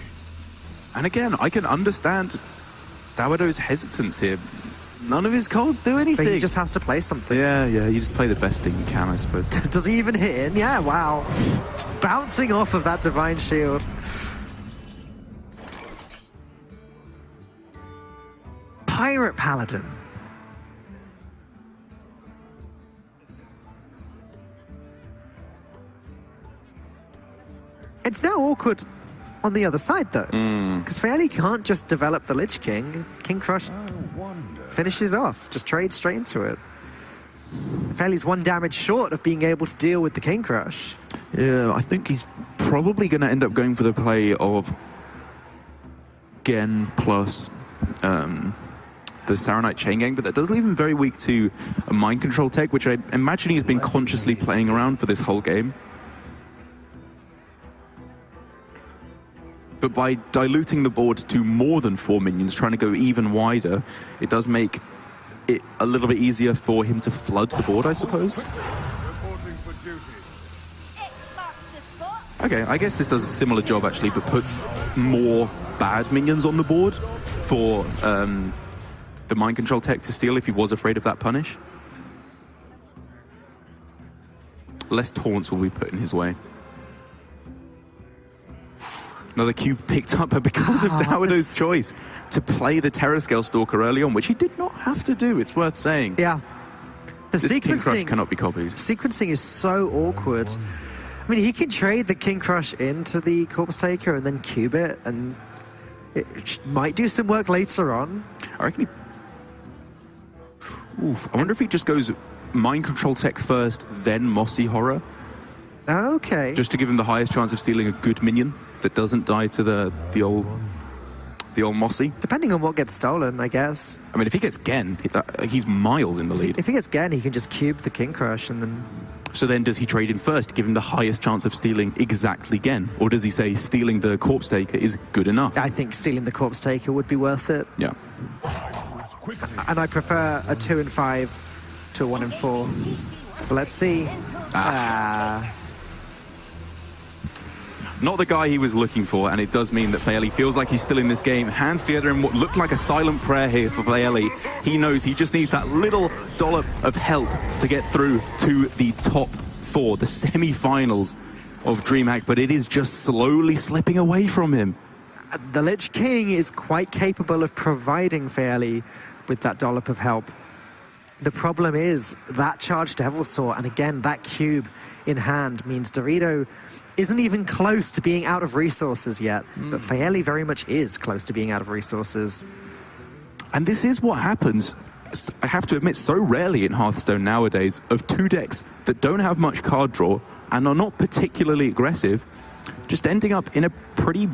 And again, I can understand Dawido's hesitance here. None of his cards do anything. But he just has to play something. Yeah, you just play the best thing you can, I suppose. Does he even hit in? Yeah, wow. Just bouncing off of that Divine Shield. Pirate Paladin. It's now awkward on the other side, though. Because Faeli can't just develop the Lich King. King Crush finishes it off. Just trades straight into it. Faeli's one damage short of being able to deal with the King Crush. Yeah, I think he's probably going to end up going for the play of Gen plus the Saronite Chain Gang, but that does leave him very weak to a Mind Control tech, which I imagine he's been consciously playing around for this whole game. But by diluting the board to more than 4 minions, trying to go even wider, it does make it a little bit easier for him to flood the board, I suppose. Reporting for duty. Okay, I guess this does a similar job actually, but puts more bad minions on the board for the Mind Control tech to steal if he was afraid of that punish. Less taunts will be put in his way. Another cube picked up, but because of Dawido's choice to play the Terrascale Stalker early on, which he did not have to do, it's worth saying. Yeah. The This King Crush cannot be copied. Sequencing is so awkward. I mean, he can trade the King Crush into the Corpse Taker and then cube it, and it might do some work later on. I reckon I wonder if he just goes Mind Control tech first, then Mossy Horror, Okay. just to give him the highest chance of stealing a good minion that doesn't die to the old Mossy. Depending on what gets stolen, I guess. I mean, if he gets Gen, he's miles in the lead. If he gets Gen, he can just cube the King Crush and then... So then does he trade in first to give him the highest chance of stealing exactly Gen? Or does he say stealing the Corpse Taker is good enough? I think stealing the Corpse Taker would be worth it. Yeah. Quickly. And I prefer a 2 and 5 to a 1 and 4. So let's see. Not the guy he was looking for, and it does mean that Faeli feels like he's still in this game. Hands together in what looked like a silent prayer here for Faeli. He knows he just needs that little dollop of help to get through to the top 4, the semi-finals of Dreamhack, but it is just slowly slipping away from him. The Lich King is quite capable of providing Faeli with that dollop of help. The problem is that charged Devil Saw, and again, that cube in hand means Dawido isn't even close to being out of resources yet. But Faeli very much is close to being out of resources. And this is what happens, I have to admit, so rarely in Hearthstone nowadays, of two decks that don't have much card draw and are not particularly aggressive, just ending up in a pretty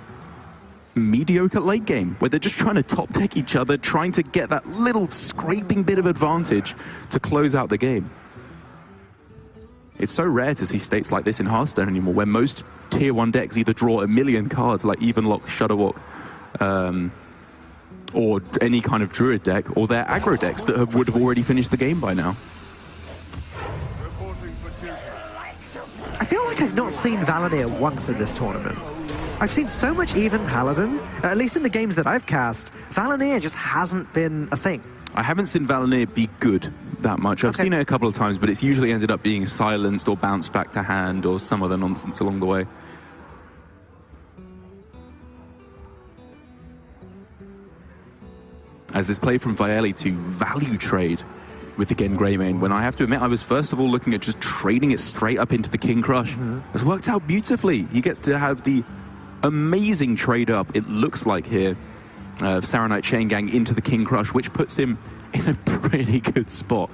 mediocre late game where they're just trying to top deck each other, trying to get that little scraping bit of advantage to close out the game. It's so rare to see states like this in Hearthstone anymore, where most tier 1 decks either draw a million cards like Evenlock, Shudderwock, or any kind of Druid deck, or they're aggro decks that would have already finished the game by now. I feel like I've not seen Valanir once in this tournament. I've seen so much even Paladin, at least in the games that I've cast. Valanir just hasn't been a thing. I haven't seen Valanir be good that much. I've seen it a couple of times, but it's usually ended up being silenced or bounced back to hand or some other nonsense along the way. As this play from Faeli to value trade with again Greymane, when I have to admit I was first of all looking at just trading it straight up into the King Crush. It's worked out beautifully. He gets to have the amazing trade up, it looks like here, of Saronite Chain Gang into the King Crush, which puts him in a pretty good spot.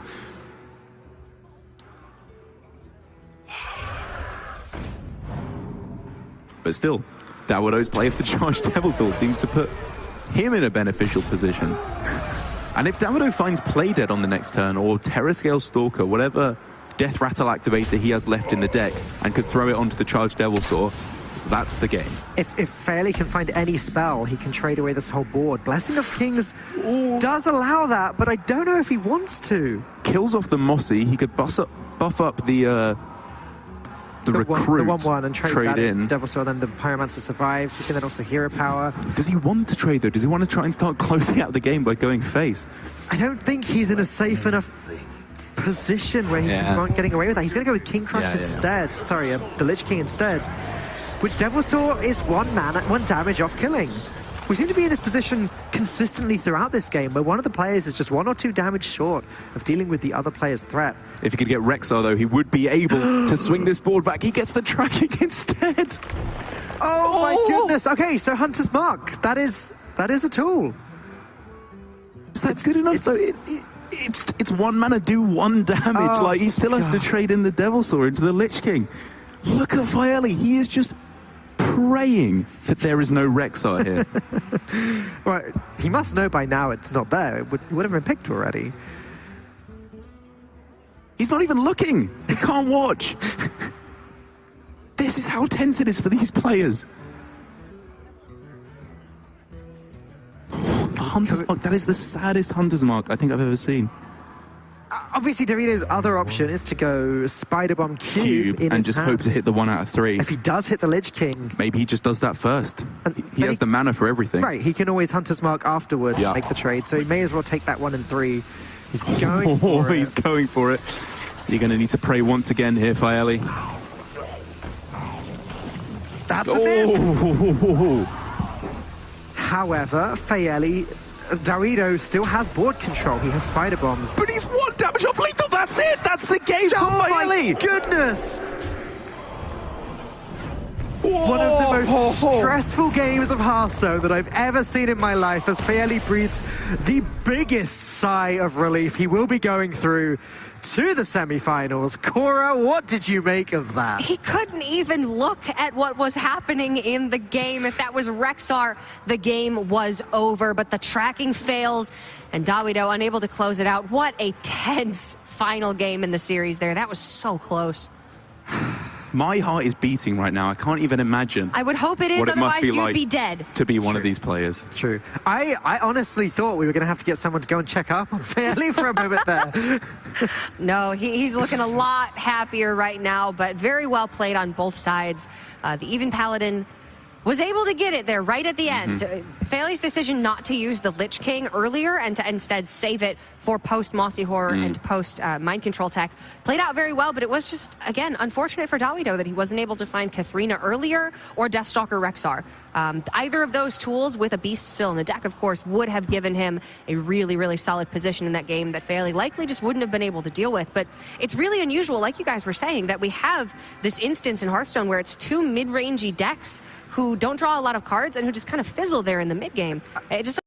But still, Dawido's play of the Charged Devil Saw seems to put him in a beneficial position. And if Dawido finds Play Dead on the next turn, or Terrascale Stalker, whatever Death Rattle activator he has left in the deck, and could throw it onto the Charged Devil Saw, that's the game. If Faeli can find any spell, he can trade away this whole board. Blessing of Kings does allow that, but I don't know if he wants to. Kills off the Mossy, he could buff up the recruit, the 1/1 and trade that in. Devil Saw, then the Pyromancer survives. He can then also Hero Power. Does he want to trade though? Does he want to try and start closing out the game by going face? I don't think he's in a safe enough position where he's not getting away with that. He's going to go with King Crush instead. Sorry, the Lich King instead. Which Devil Saw is 1 damage off killing. We seem to be in this position consistently throughout this game, where one of the players is just 1 or 2 damage short of dealing with the other player's threat. If he could get Rexar, though, he would be able to swing this board back. He gets the tracking instead. Oh my goodness. Okay, so Hunter's Mark. That is a tool. Is that good enough, though? It's 1 mana, do 1 damage. Like, he still has to trade in the Devil Saw into the Lich King. Look at Faeli. He is just praying that there is no Rexar here. Well, he must know by now it's not there. It would have been picked already. He's not even looking. He can't watch. This is how tense it is for these players. Hunter's Mark, that is the saddest Hunter's Mark I think I've ever seen. Obviously, Dawido's other option is to go Spider Bomb Cube in and just hope to hit the 1 out of 3. If he does hit the Lich King, maybe he just does that first. He has the mana for everything. Right, he can always Hunter's Mark afterwards to make the trade, so he may as well take that 1 and 3. He's going for it. He's going for it. You're going to need to pray once again here, Faeli. That's a miss. However, Dawido still has board control. He has Spider Bombs. But he's 1 damage off lethal. That's it. That's the game. Oh my goodness. One of the most stressful games of Hearthstone that I've ever seen in my life, as Faeli breathes the biggest sigh of relief he will be going through to the semifinals. Cora, what did you make of that? He couldn't even look at what was happening in the game. If that was Rexar, the game was over, but the tracking fails and Dawido unable to close it out. What a tense final game in the series there. That was so close. My heart is beating right now. I can't even imagine. I would hope it is, otherwise you'd be dead. To be one of these players. True. I honestly thought we were going to have to get someone to go and check up on Faeli for a moment there. No, he's looking a lot happier right now, but very well played on both sides. The even Paladin was able to get it there right at the end. Faeli's decision not to use the Lich King earlier and to instead save it for post Mossy Horror and post Mind Control Tech. Played out very well, but it was just, again, unfortunate for Dawido that he wasn't able to find Katharina earlier or Deathstalker Rexar. Either of those tools with a Beast still in the deck, of course, would have given him a really, really solid position in that game that Faeli likely just wouldn't have been able to deal with. But it's really unusual, like you guys were saying, that we have this instance in Hearthstone where it's two mid-rangey decks who don't draw a lot of cards and who just kind of fizzle there in the mid game. It just